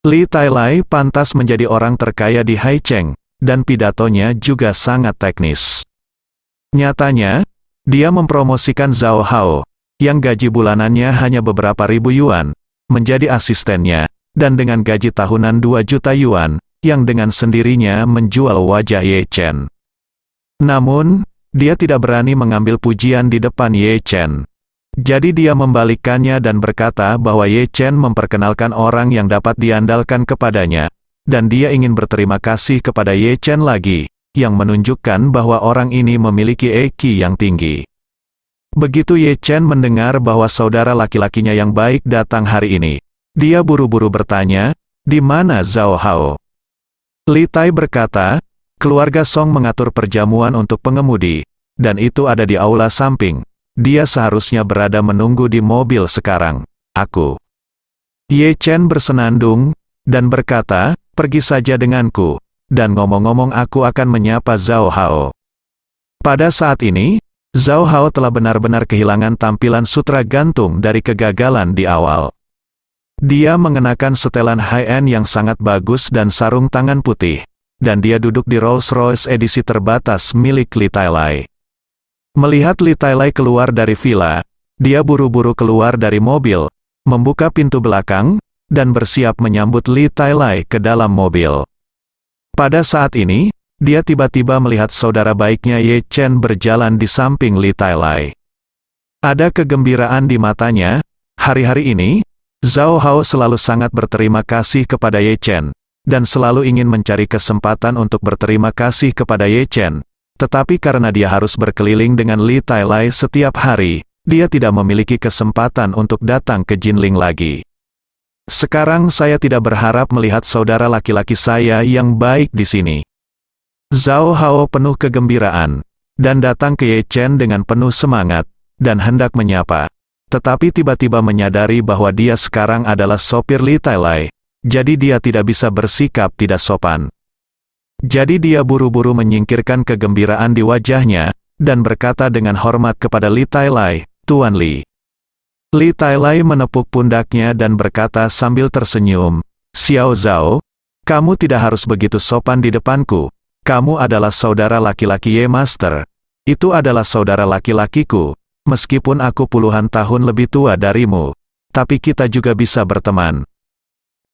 Li Tailai pantas menjadi orang terkaya di Haicheng, dan pidatonya juga sangat teknis. Nyatanya, dia mempromosikan Zhao Hao, yang gaji bulanannya hanya beberapa ribu yuan, menjadi asistennya, dan dengan gaji tahunan 2 juta yuan, yang dengan sendirinya menjual wajah Ye Chen. Namun, dia tidak berani mengambil pujian di depan Ye Chen. Jadi dia membalikkannya dan berkata bahwa Ye Chen memperkenalkan orang yang dapat diandalkan kepadanya, dan dia ingin berterima kasih kepada Ye Chen lagi, yang menunjukkan bahwa orang ini memiliki EQ yang tinggi. Begitu Ye Chen mendengar bahwa saudara laki-lakinya yang baik datang hari ini, dia buru-buru bertanya, "Di mana Zhao Hao?" Li Tai berkata, "Keluarga Song mengatur perjamuan untuk pengemudi, dan itu ada di aula samping. dia seharusnya berada menunggu di mobil sekarang. Aku. Ye Chen bersenandung, dan berkata, pergi saja denganku, dan ngomong-ngomong aku akan menyapa Zhao Hao. Pada saat ini, Zhao Hao telah benar-benar kehilangan tampilan sutra gantung dari kegagalan di awal. Dia mengenakan setelan high-end yang sangat bagus dan sarung tangan putih, dan dia duduk di Rolls-Royce edisi terbatas milik Li Tailai. Melihat Li Tailai keluar dari villa, dia buru-buru keluar dari mobil, membuka pintu belakang, dan bersiap menyambut Li Tailai ke dalam mobil. Pada saat ini, dia tiba-tiba melihat saudara baiknya Ye Chen berjalan di samping Li Tailai. Ada kegembiraan di matanya. Hari-hari ini, Zhao Hao selalu sangat berterima kasih kepada Ye Chen, dan selalu ingin mencari kesempatan untuk berterima kasih kepada Ye Chen. Tetapi karena dia harus berkeliling dengan Li Tailai setiap hari, dia tidak memiliki kesempatan untuk datang ke Jinling lagi. Sekarang saya tidak berharap melihat saudara laki-laki saya yang baik di sini. Zhao Hao penuh kegembiraan, dan datang ke Ye Chen dengan penuh semangat, dan hendak menyapa. Tetapi tiba-tiba menyadari bahwa dia sekarang adalah sopir Li Tailai, jadi dia tidak bisa bersikap tidak sopan. Jadi dia buru-buru menyingkirkan kegembiraan di wajahnya, dan berkata dengan hormat kepada Li Tailai, Tuan Li. Li Tailai menepuk pundaknya dan berkata sambil tersenyum, Xiao Zhao, kamu tidak harus begitu sopan di depanku. Kamu adalah saudara laki-laki Ye Master. Itu adalah saudara laki-lakiku, meskipun aku puluhan tahun lebih tua darimu. Tapi kita juga bisa berteman.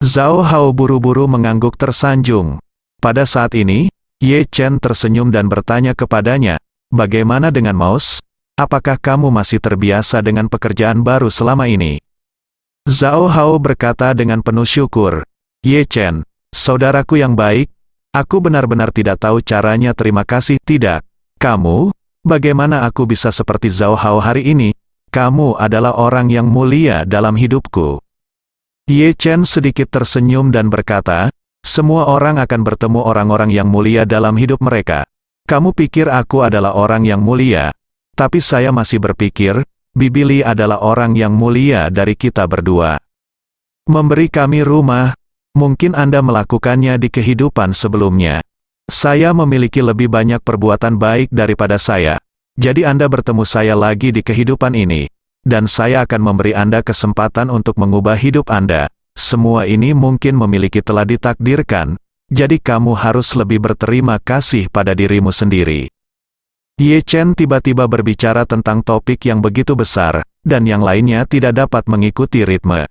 Zhao Hao buru-buru mengangguk tersanjung. Pada saat ini, Ye Chen tersenyum dan bertanya kepadanya, bagaimana dengan Maus? Apakah kamu masih terbiasa dengan pekerjaan baru selama ini? Zhao Hao berkata dengan penuh syukur, Ye Chen, saudaraku yang baik, aku benar-benar tidak tahu caranya terima kasih. Tidak, kamu, bagaimana aku bisa seperti Zhao Hao hari ini? Kamu adalah orang yang mulia dalam hidupku. Ye Chen sedikit tersenyum dan berkata, semua orang akan bertemu orang-orang yang mulia dalam hidup mereka. Kamu pikir aku adalah orang yang mulia? Tapi saya masih berpikir, Bibi Li adalah orang yang mulia dari kita berdua. Memberi kami rumah, mungkin Anda melakukannya di kehidupan sebelumnya. Saya memiliki lebih banyak perbuatan baik daripada saya. Jadi Anda bertemu saya lagi di kehidupan ini. Dan saya akan memberi Anda kesempatan untuk mengubah hidup Anda. Semua ini mungkin memiliki telah ditakdirkan. Jadi kamu harus lebih berterima kasih pada dirimu sendiri. Ye Chen tiba-tiba berbicara tentang topik yang begitu besar, dan yang lainnya tidak dapat mengikuti ritme.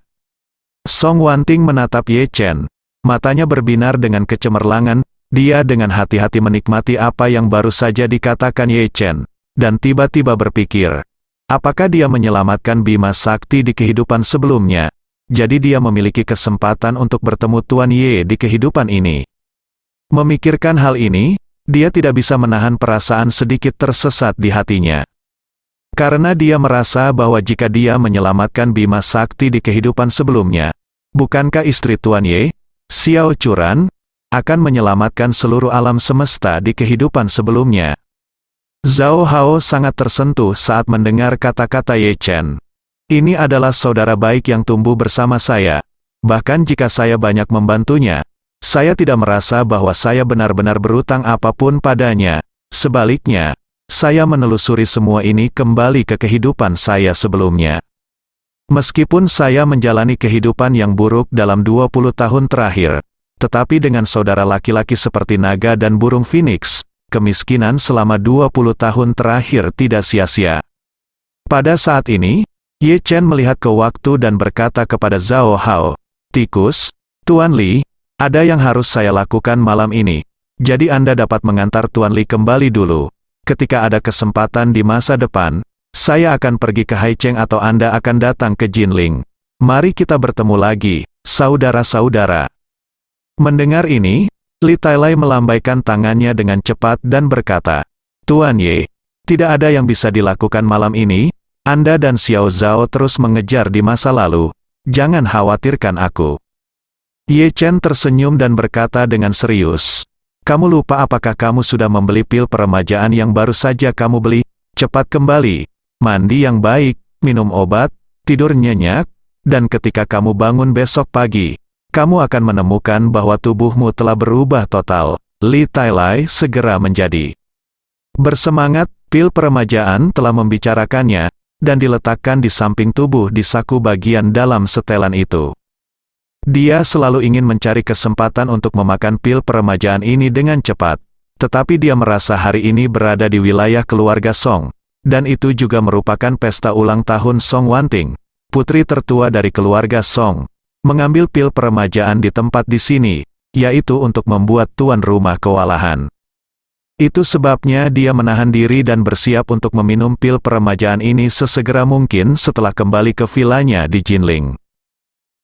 Song Wanting menatap Ye Chen. Matanya berbinar dengan kecemerlangan, dia dengan hati-hati menikmati apa yang baru saja dikatakan Ye Chen, dan tiba-tiba berpikir, apakah dia menyelamatkan Bima Sakti di kehidupan sebelumnya? Jadi dia memiliki kesempatan untuk bertemu Tuan Ye di kehidupan ini. Memikirkan hal ini, dia tidak bisa menahan perasaan sedikit tersesat di hatinya. Karena dia merasa bahwa jika dia menyelamatkan Bima Sakti di kehidupan sebelumnya, bukankah istri Tuan Ye, Xiao Churan, akan menyelamatkan seluruh alam semesta di kehidupan sebelumnya? Zhao Hao sangat tersentuh saat mendengar kata-kata Ye Chen. Ini adalah saudara baik yang tumbuh bersama saya. Bahkan jika saya banyak membantunya, saya tidak merasa bahwa saya benar-benar berutang apapun padanya. Sebaliknya, saya menelusuri semua ini kembali ke kehidupan saya sebelumnya. Meskipun saya menjalani kehidupan yang buruk dalam 20 tahun terakhir, tetapi dengan saudara laki-laki seperti naga dan burung phoenix, kemiskinan selama 20 tahun terakhir tidak sia-sia. Pada saat ini, Ye Chen melihat ke waktu dan berkata kepada Zhao Hao, tikus, Tuan Li, ada yang harus saya lakukan malam ini. Jadi Anda dapat mengantar Tuan Li kembali dulu. Ketika ada kesempatan di masa depan, saya akan pergi ke Haicheng atau Anda akan datang ke Jinling. Mari kita bertemu lagi, saudara-saudara. Mendengar ini, Li Tailai melambaikan tangannya dengan cepat dan berkata, Tuan Ye, tidak ada yang bisa dilakukan malam ini. Anda dan Xiao Zhao terus mengejar di masa lalu. Jangan khawatirkan aku. Ye Chen tersenyum dan berkata dengan serius, kamu lupa apakah kamu sudah membeli pil peremajaan yang baru saja kamu beli? Cepat kembali. mandi yang baik, minum obat, tidur nyenyak, dan ketika kamu bangun besok pagi, kamu akan menemukan bahwa tubuhmu telah berubah total. Li Tailai segera menjadi. Bersemangat, pil peremajaan telah membicarakannya, dan diletakkan di samping tubuh di saku bagian dalam setelan itu. Dia selalu ingin mencari kesempatan untuk memakan pil peremajaan ini dengan cepat, tetapi dia merasa hari ini berada di wilayah keluarga Song, dan itu juga merupakan pesta ulang tahun Song Wanting, putri tertua dari keluarga Song, mengambil pil peremajaan di tempat di sini, yaitu untuk membuat tuan rumah kewalahan. Itu sebabnya dia menahan diri dan bersiap untuk meminum pil peremajaan ini sesegera mungkin setelah kembali ke vilanya di Jinling.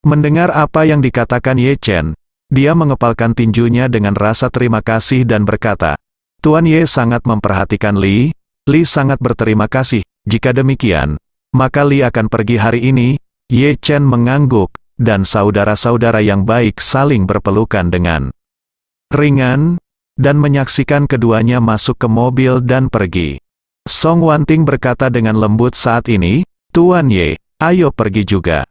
Mendengar apa yang dikatakan Ye Chen, dia mengepalkan tinjunya dengan rasa terima kasih dan berkata, Tuan Ye sangat memperhatikan Li sangat berterima kasih, jika demikian, maka Li akan pergi hari ini. Ye Chen mengangguk, dan saudara-saudara yang baik saling berpelukan dengan ringan, dan menyaksikan keduanya masuk ke mobil dan pergi. Song Wanting berkata dengan lembut saat ini, Tuan Ye, ayo pergi juga.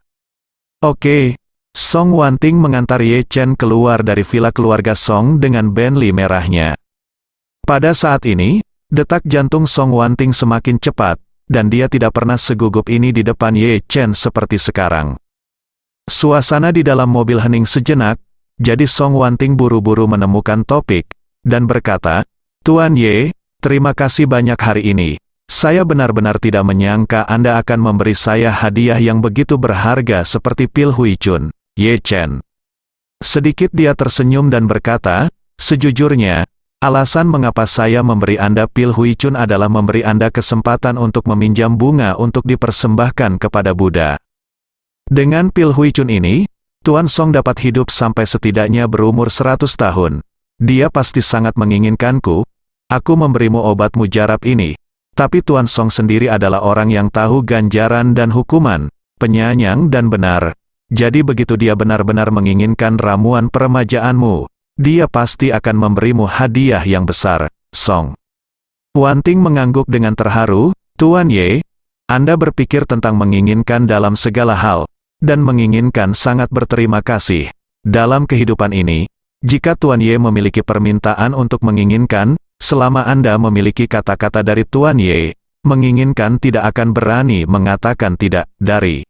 Oke. Song Wanting mengantar Ye Chen keluar dari villa keluarga Song dengan Bentley merahnya. Pada saat ini, detak jantung Song Wanting semakin cepat, dan dia tidak pernah segugup ini di depan Ye Chen seperti sekarang. Suasana di dalam mobil hening sejenak, jadi Song Wanting buru-buru menemukan topik, dan berkata, Tuan Ye, terima kasih banyak hari ini. Saya benar-benar tidak menyangka Anda akan memberi saya hadiah yang begitu berharga seperti pil Hui Chun, Ye Chen. Sedikit dia tersenyum dan berkata, sejujurnya, alasan mengapa saya memberi Anda pil Hui Chun adalah memberi Anda kesempatan untuk meminjam bunga untuk dipersembahkan kepada Buddha. Dengan pil Hui Chun ini, Tuan Song dapat hidup sampai setidaknya berumur 100 tahun. Dia pasti sangat menginginkanku. Aku memberimu obat mujarab ini. Tapi Tuan Song sendiri adalah orang yang tahu ganjaran dan hukuman, penyayang dan benar. Jadi begitu dia benar-benar menginginkan ramuan peremajaanmu, dia pasti akan memberimu hadiah yang besar, Song. Wanting mengangguk dengan terharu, Tuan Ye, Anda berpikir tentang menginginkan dalam segala hal, dan menginginkan sangat berterima kasih. Dalam kehidupan ini, jika Tuan Ye memiliki permintaan untuk menginginkan, selama Anda memiliki kata-kata dari Tuan Ye, menginginkan tidak akan berani mengatakan tidak, dari.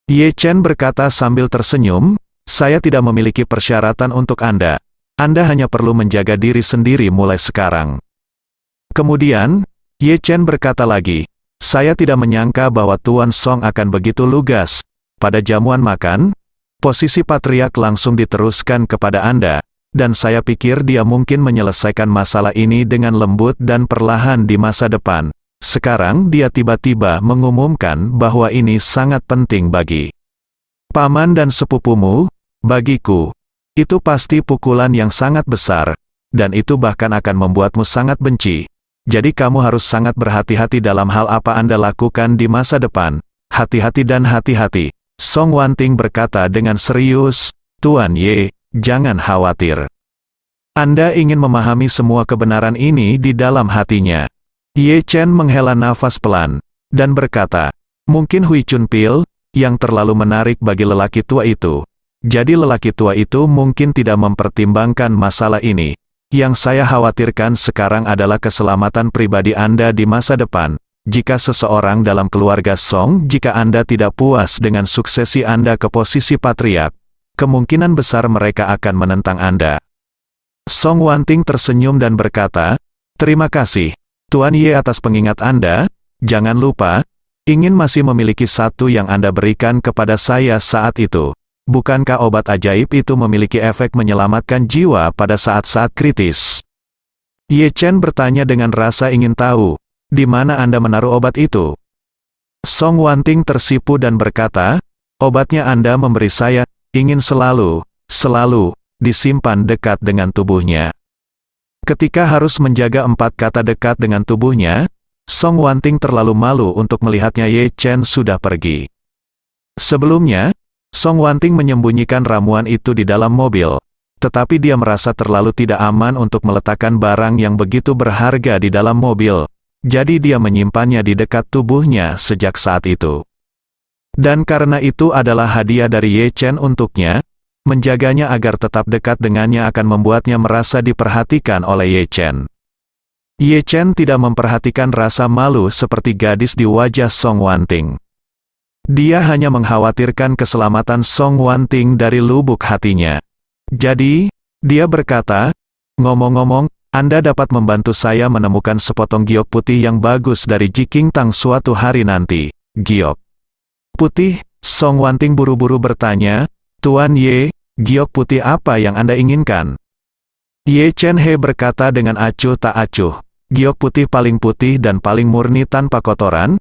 Ye Chen berkata sambil tersenyum, saya tidak memiliki persyaratan untuk Anda. Anda hanya perlu menjaga diri sendiri mulai sekarang. Kemudian, Ye Chen berkata lagi, saya tidak menyangka bahwa Tuan Song akan begitu lugas. Pada jamuan makan, posisi patriark langsung diteruskan kepada Anda, dan saya pikir dia mungkin menyelesaikan masalah ini dengan lembut dan perlahan di masa depan. Sekarang dia tiba-tiba mengumumkan bahwa ini sangat penting bagi paman dan sepupumu, bagiku. Itu pasti pukulan yang sangat besar, dan itu bahkan akan membuatmu sangat benci. Jadi kamu harus sangat berhati-hati dalam hal apa Anda lakukan di masa depan. Hati-hati dan hati-hati. Song Wanting berkata dengan serius, Tuan Ye, jangan khawatir. Anda ingin memahami semua kebenaran ini di dalam hatinya. Ye Chen menghela nafas pelan, dan berkata, mungkin Hui Chun pil, yang terlalu menarik bagi lelaki tua itu. Jadi lelaki tua itu mungkin tidak mempertimbangkan masalah ini. Yang saya khawatirkan sekarang adalah keselamatan pribadi Anda di masa depan. Jika seseorang dalam keluarga Song, jika Anda tidak puas dengan suksesi Anda ke posisi patriark, kemungkinan besar mereka akan menentang Anda. Song Wanting tersenyum dan berkata, terima kasih, Tuan Ye atas pengingat Anda. Jangan lupa, ingin masih memiliki satu yang Anda berikan kepada saya saat itu. Bukankah obat ajaib itu memiliki efek menyelamatkan jiwa pada saat-saat kritis? Ye Chen bertanya dengan rasa ingin tahu. Di mana Anda menaruh obat itu? Song Wanting tersipu dan berkata, obatnya Anda memberi saya, ingin selalu, disimpan dekat dengan tubuhnya. Ketika harus menjaga 4 kata dekat dengan tubuhnya, Song Wanting terlalu malu untuk melihatnya Ye Chen sudah pergi. Sebelumnya, Song Wanting menyembunyikan ramuan itu di dalam mobil, tetapi dia merasa terlalu tidak aman untuk meletakkan barang yang begitu berharga di dalam mobil. jadi dia menyimpannya di dekat tubuhnya sejak saat itu. Dan karena itu adalah hadiah dari Ye Chen untuknya, menjaganya agar tetap dekat dengannya akan membuatnya merasa diperhatikan oleh Ye Chen. Ye Chen tidak memperhatikan rasa malu seperti gadis di wajah Song Wanting. Dia hanya mengkhawatirkan keselamatan Song Wanting dari lubuk hatinya. Jadi, dia berkata, "Ngomong-ngomong, Anda dapat membantu saya menemukan sepotong giok putih yang bagus dari Jiking Tang suatu hari nanti." "Giok putih?" Song Wanting buru-buru bertanya, "Tuan Ye, giok putih apa yang Anda inginkan?" Ye Chen He berkata dengan acuh tak acuh, "Giok putih paling putih dan paling murni tanpa kotoran.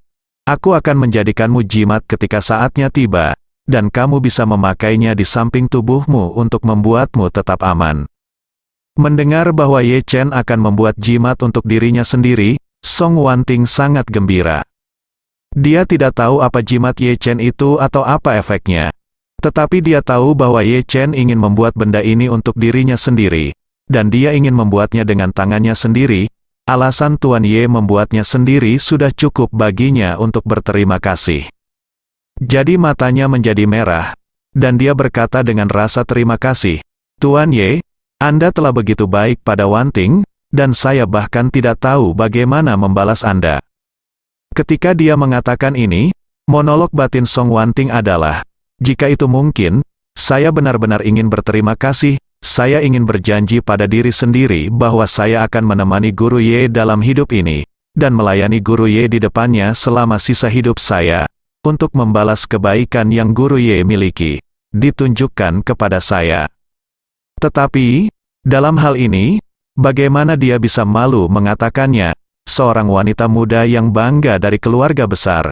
Aku akan menjadikanmu jimat ketika saatnya tiba, dan kamu bisa memakainya di samping tubuhmu untuk membuatmu tetap aman." Mendengar bahwa Ye Chen akan membuat jimat untuk dirinya sendiri, Song Wanting sangat gembira. Dia tidak tahu apa jimat Ye Chen itu atau apa efeknya. Tetapi dia tahu bahwa Ye Chen ingin membuat benda ini untuk dirinya sendiri, dan dia ingin membuatnya dengan tangannya sendiri. Alasan Tuan Ye membuatnya sendiri sudah cukup baginya untuk berterima kasih. Jadi matanya menjadi merah, dan dia berkata dengan rasa terima kasih, "Tuan Ye, Anda telah begitu baik pada Wanting, dan saya bahkan tidak tahu bagaimana membalas Anda." Ketika dia mengatakan ini, monolog batin Song Wanting adalah, "Jika itu mungkin, saya benar-benar ingin berterima kasih. Saya ingin berjanji pada diri sendiri bahwa saya akan menemani Guru Ye dalam hidup ini, dan melayani Guru Ye di depannya selama sisa hidup saya, untuk membalas kebaikan yang Guru Ye miliki, ditunjukkan kepada saya." Tetapi, dalam hal ini, bagaimana dia bisa malu mengatakannya, seorang wanita muda yang bangga dari keluarga besar?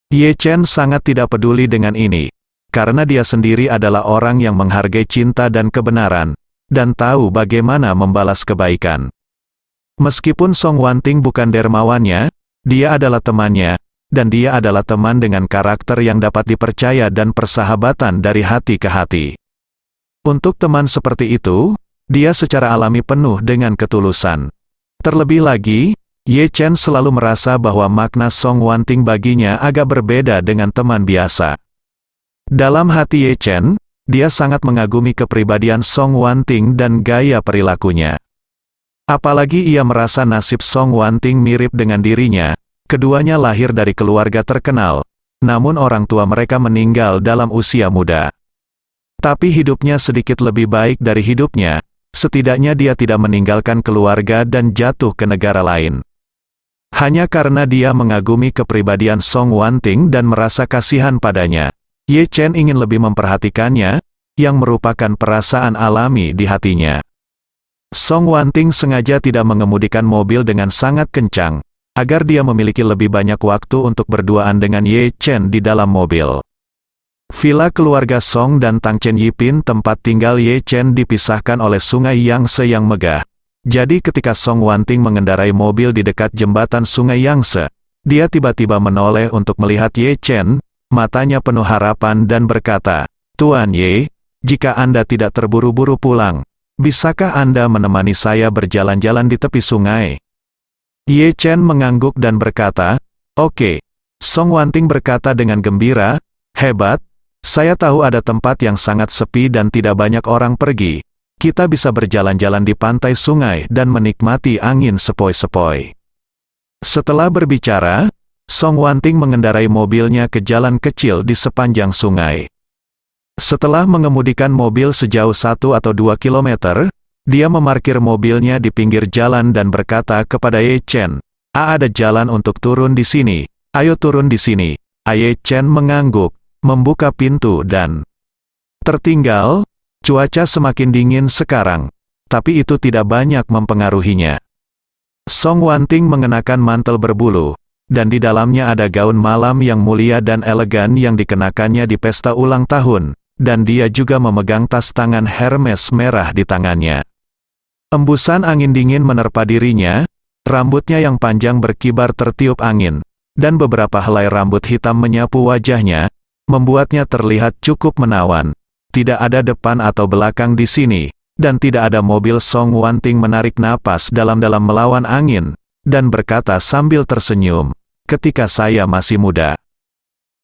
Ye Chen sangat tidak peduli dengan ini, karena dia sendiri adalah orang yang menghargai cinta dan kebenaran, dan tahu bagaimana membalas kebaikan. Meskipun Song Wanting bukan dermawannya, dia adalah temannya, dan dia adalah teman dengan karakter yang dapat dipercaya dan persahabatan dari hati ke hati. Untuk teman seperti itu, dia secara alami penuh dengan ketulusan. Terlebih lagi, Ye Chen selalu merasa bahwa makna Song Wanting baginya agak berbeda dengan teman biasa. Dalam hati Ye Chen, dia sangat mengagumi kepribadian Song Wanting dan gaya perilakunya. Apalagi ia merasa nasib Song Wanting mirip dengan dirinya. Keduanya lahir dari keluarga terkenal, namun orang tua mereka meninggal dalam usia muda. Tapi hidupnya sedikit lebih baik dari hidupnya, setidaknya dia tidak meninggalkan keluarga dan jatuh ke negara lain. Hanya karena dia mengagumi kepribadian Song Wanting dan merasa kasihan padanya, Ye Chen ingin lebih memperhatikannya, yang merupakan perasaan alami di hatinya. Song Wanting sengaja tidak mengemudikan mobil dengan sangat kencang, agar dia memiliki lebih banyak waktu untuk berduaan dengan Ye Chen di dalam mobil. Villa keluarga Song dan Tang Chen Yipin, tempat tinggal Ye Chen, dipisahkan oleh sungai Yangtze yang megah. Jadi ketika Song Wanting mengendarai mobil di dekat jembatan sungai Yangtze, dia tiba-tiba menoleh untuk melihat Ye Chen, matanya penuh harapan dan berkata, "Tuan Ye, jika Anda tidak terburu-buru pulang, bisakah Anda menemani saya berjalan-jalan di tepi sungai?" Ye Chen mengangguk dan berkata, "Oke." Song Wanting berkata dengan gembira, "Hebat. Saya tahu ada tempat yang sangat sepi dan tidak banyak orang pergi. Kita bisa berjalan-jalan di pantai sungai dan menikmati angin sepoi-sepoi." Setelah berbicara, Song Wanting mengendarai mobilnya ke jalan kecil di sepanjang sungai. Setelah mengemudikan mobil sejauh 1 atau 2 kilometer, dia memarkir mobilnya di pinggir jalan dan berkata kepada Ye Chen, "Ada jalan untuk turun di sini. Ayo turun di sini." Ye Chen mengangguk, membuka pintu dan tertinggal. Cuaca semakin dingin sekarang, tapi itu tidak banyak mempengaruhinya. Song Wanting mengenakan mantel berbulu, dan di dalamnya ada gaun malam yang mulia dan elegan yang dikenakannya di pesta ulang tahun, dan dia juga memegang tas tangan Hermes merah di tangannya. Embusan angin dingin menerpa dirinya, rambutnya yang panjang berkibar tertiup angin, dan beberapa helai rambut hitam menyapu wajahnya, membuatnya terlihat cukup menawan. Tidak ada depan atau belakang di sini, dan tidak ada mobil. Song Wanting menarik napas dalam-dalam melawan angin, dan berkata sambil tersenyum, "Ketika saya masih muda,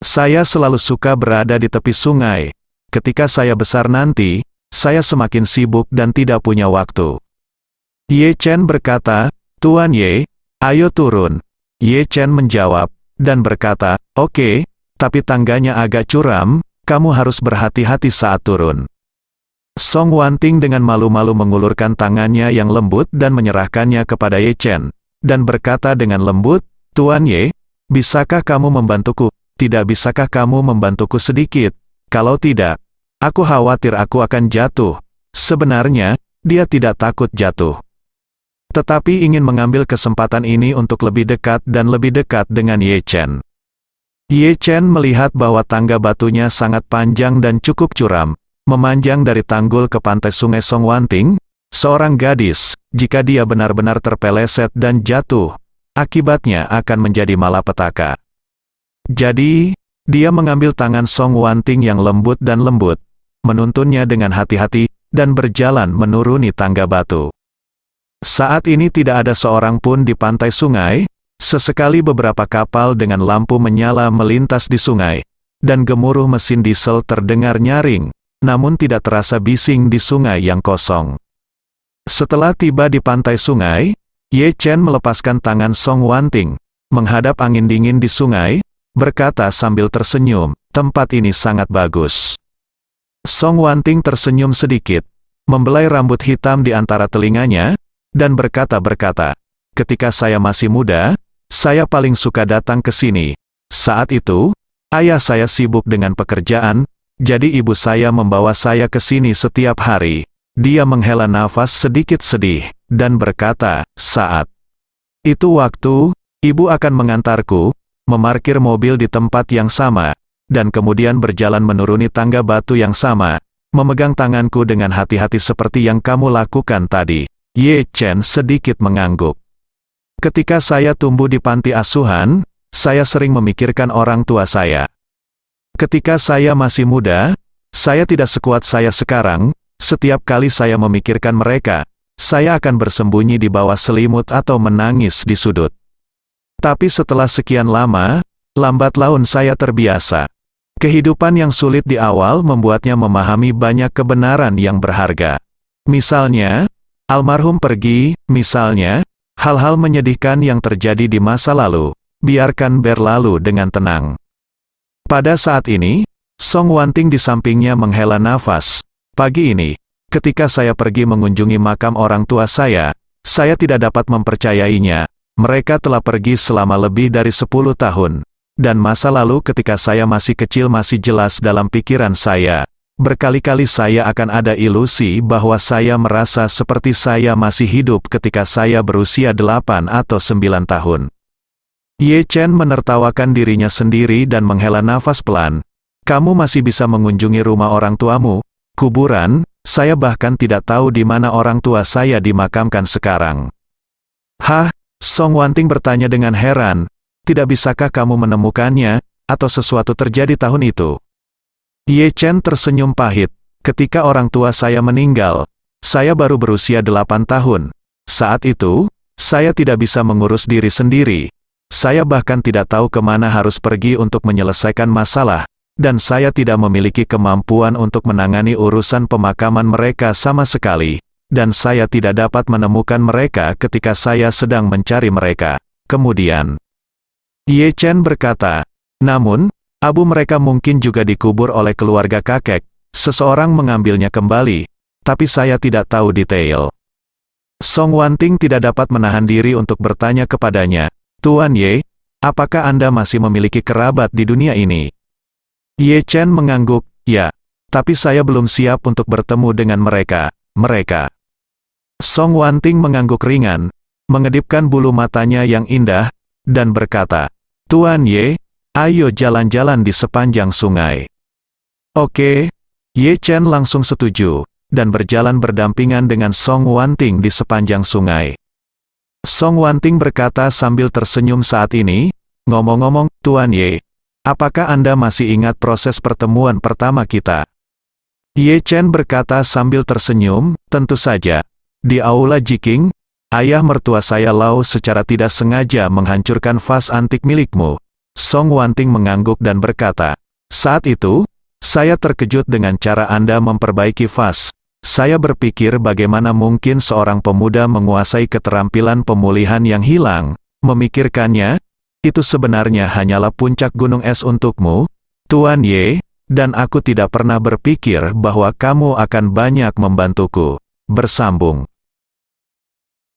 saya selalu suka berada di tepi sungai. Ketika saya besar nanti, saya semakin sibuk dan tidak punya waktu." Ye Chen berkata, "Tuan Ye, ayo turun." Ye Chen menjawab, dan berkata, "Oke, tapi tangganya agak curam, kamu harus berhati-hati saat turun." Song Wanting dengan malu-malu mengulurkan tangannya yang lembut dan menyerahkannya kepada Ye Chen, dan berkata dengan lembut, "Tuan Ye, bisakah kamu membantuku? Tidak bisakah kamu membantuku sedikit? Kalau tidak, aku khawatir aku akan jatuh." Sebenarnya, dia tidak takut jatuh, tetapi ingin mengambil kesempatan ini untuk lebih dekat dan lebih dekat dengan Ye Chen. Ye Chen melihat bahwa tangga batunya sangat panjang dan cukup curam, memanjang dari tanggul ke pantai sungai Song Wanting. Seorang gadis, jika dia benar-benar terpeleset dan jatuh, akibatnya akan menjadi malapetaka. Jadi, dia mengambil tangan Song Wanting yang lembut dan lembut, menuntunnya dengan hati-hati, dan berjalan menuruni tangga batu. Saat ini tidak ada seorang pun di pantai sungai. Sesekali beberapa kapal dengan lampu menyala melintas di sungai, dan gemuruh mesin diesel terdengar nyaring, namun tidak terasa bising di sungai yang kosong. Setelah tiba di pantai sungai, Ye Chen melepaskan tangan Song Wanting, menghadap angin dingin di sungai, berkata sambil tersenyum, "Tempat ini sangat bagus." Song Wanting tersenyum sedikit, membelai rambut hitam di antara telinganya, dan berkata, "Ketika saya masih muda, saya paling suka datang ke sini. Saat itu, ayah saya sibuk dengan pekerjaan, jadi ibu saya membawa saya ke sini setiap hari." Dia menghela nafas sedikit sedih, dan berkata, "Saat itu waktu, ibu akan mengantarku, memarkir mobil di tempat yang sama, dan kemudian berjalan menuruni tangga batu yang sama, memegang tanganku dengan hati-hati seperti yang kamu lakukan tadi." Ye Chen sedikit mengangguk. "Ketika saya tumbuh di panti asuhan, saya sering memikirkan orang tua saya. Ketika saya masih muda, saya tidak sekuat saya sekarang. Setiap kali saya memikirkan mereka, saya akan bersembunyi di bawah selimut atau menangis di sudut. Tapi setelah sekian lama, lambat laun saya terbiasa. Kehidupan yang sulit di awal membuatnya memahami banyak kebenaran yang berharga. Misalnya, almarhum pergi, misalnya, hal-hal menyedihkan yang terjadi di masa lalu, biarkan berlalu dengan tenang." Pada saat ini, Song Wanting di sampingnya menghela nafas. "Pagi ini, ketika saya pergi mengunjungi makam orang tua saya tidak dapat mempercayainya. Mereka telah pergi selama lebih dari 10 tahun. Dan masa lalu ketika saya masih kecil masih jelas dalam pikiran saya. Berkali-kali saya akan ada ilusi bahwa saya merasa seperti saya masih hidup ketika saya berusia 8 atau 9 tahun. Ye Chen menertawakan dirinya sendiri dan menghela nafas pelan. "Kamu masih bisa mengunjungi rumah orang tuamu? Kuburan, saya bahkan tidak tahu di mana orang tua saya dimakamkan sekarang." "Hah?" Song Wanting bertanya dengan heran. "Tidak bisakah kamu menemukannya, atau sesuatu terjadi tahun itu?" Ye Chen tersenyum pahit. "Ketika orang tua saya meninggal, saya baru berusia 8 tahun. Saat itu, saya tidak bisa mengurus diri sendiri. Saya bahkan tidak tahu kemana harus pergi untuk menyelesaikan masalah. Dan saya tidak memiliki kemampuan untuk menangani urusan pemakaman mereka sama sekali, dan saya tidak dapat menemukan mereka ketika saya sedang mencari mereka. Kemudian, Ye Chen berkata, "Namun, abu mereka mungkin juga dikubur oleh keluarga kakek, seseorang mengambilnya kembali, tapi saya tidak tahu detail." Song Wanting tidak dapat menahan diri untuk bertanya kepadanya, "Tuan Ye, apakah Anda masih memiliki kerabat di dunia ini?" Ye Chen mengangguk, "Ya, tapi saya belum siap untuk bertemu dengan mereka." Song Wanting mengangguk ringan, mengedipkan bulu matanya yang indah, dan berkata, "Tuan Ye, ayo jalan-jalan di sepanjang sungai." "Oke." Ye Chen langsung setuju, dan berjalan berdampingan dengan Song Wanting di sepanjang sungai. Song Wanting berkata sambil tersenyum saat ini, "Ngomong-ngomong, Tuan Ye, apakah Anda masih ingat proses pertemuan pertama kita?" Ye Chen berkata sambil tersenyum, "Tentu saja. Di Aula Jiking, Ayah mertua saya Lau secara tidak sengaja menghancurkan vas antik milikmu. Song Wanting mengangguk dan berkata, saat itu, saya terkejut dengan cara Anda memperbaiki vas. Saya berpikir bagaimana mungkin seorang pemuda menguasai keterampilan pemulihan yang hilang. Memikirkannya, itu sebenarnya hanyalah puncak gunung es untukmu, Tuan Ye, dan aku tidak pernah berpikir bahwa kamu akan banyak membantuku. Bersambung.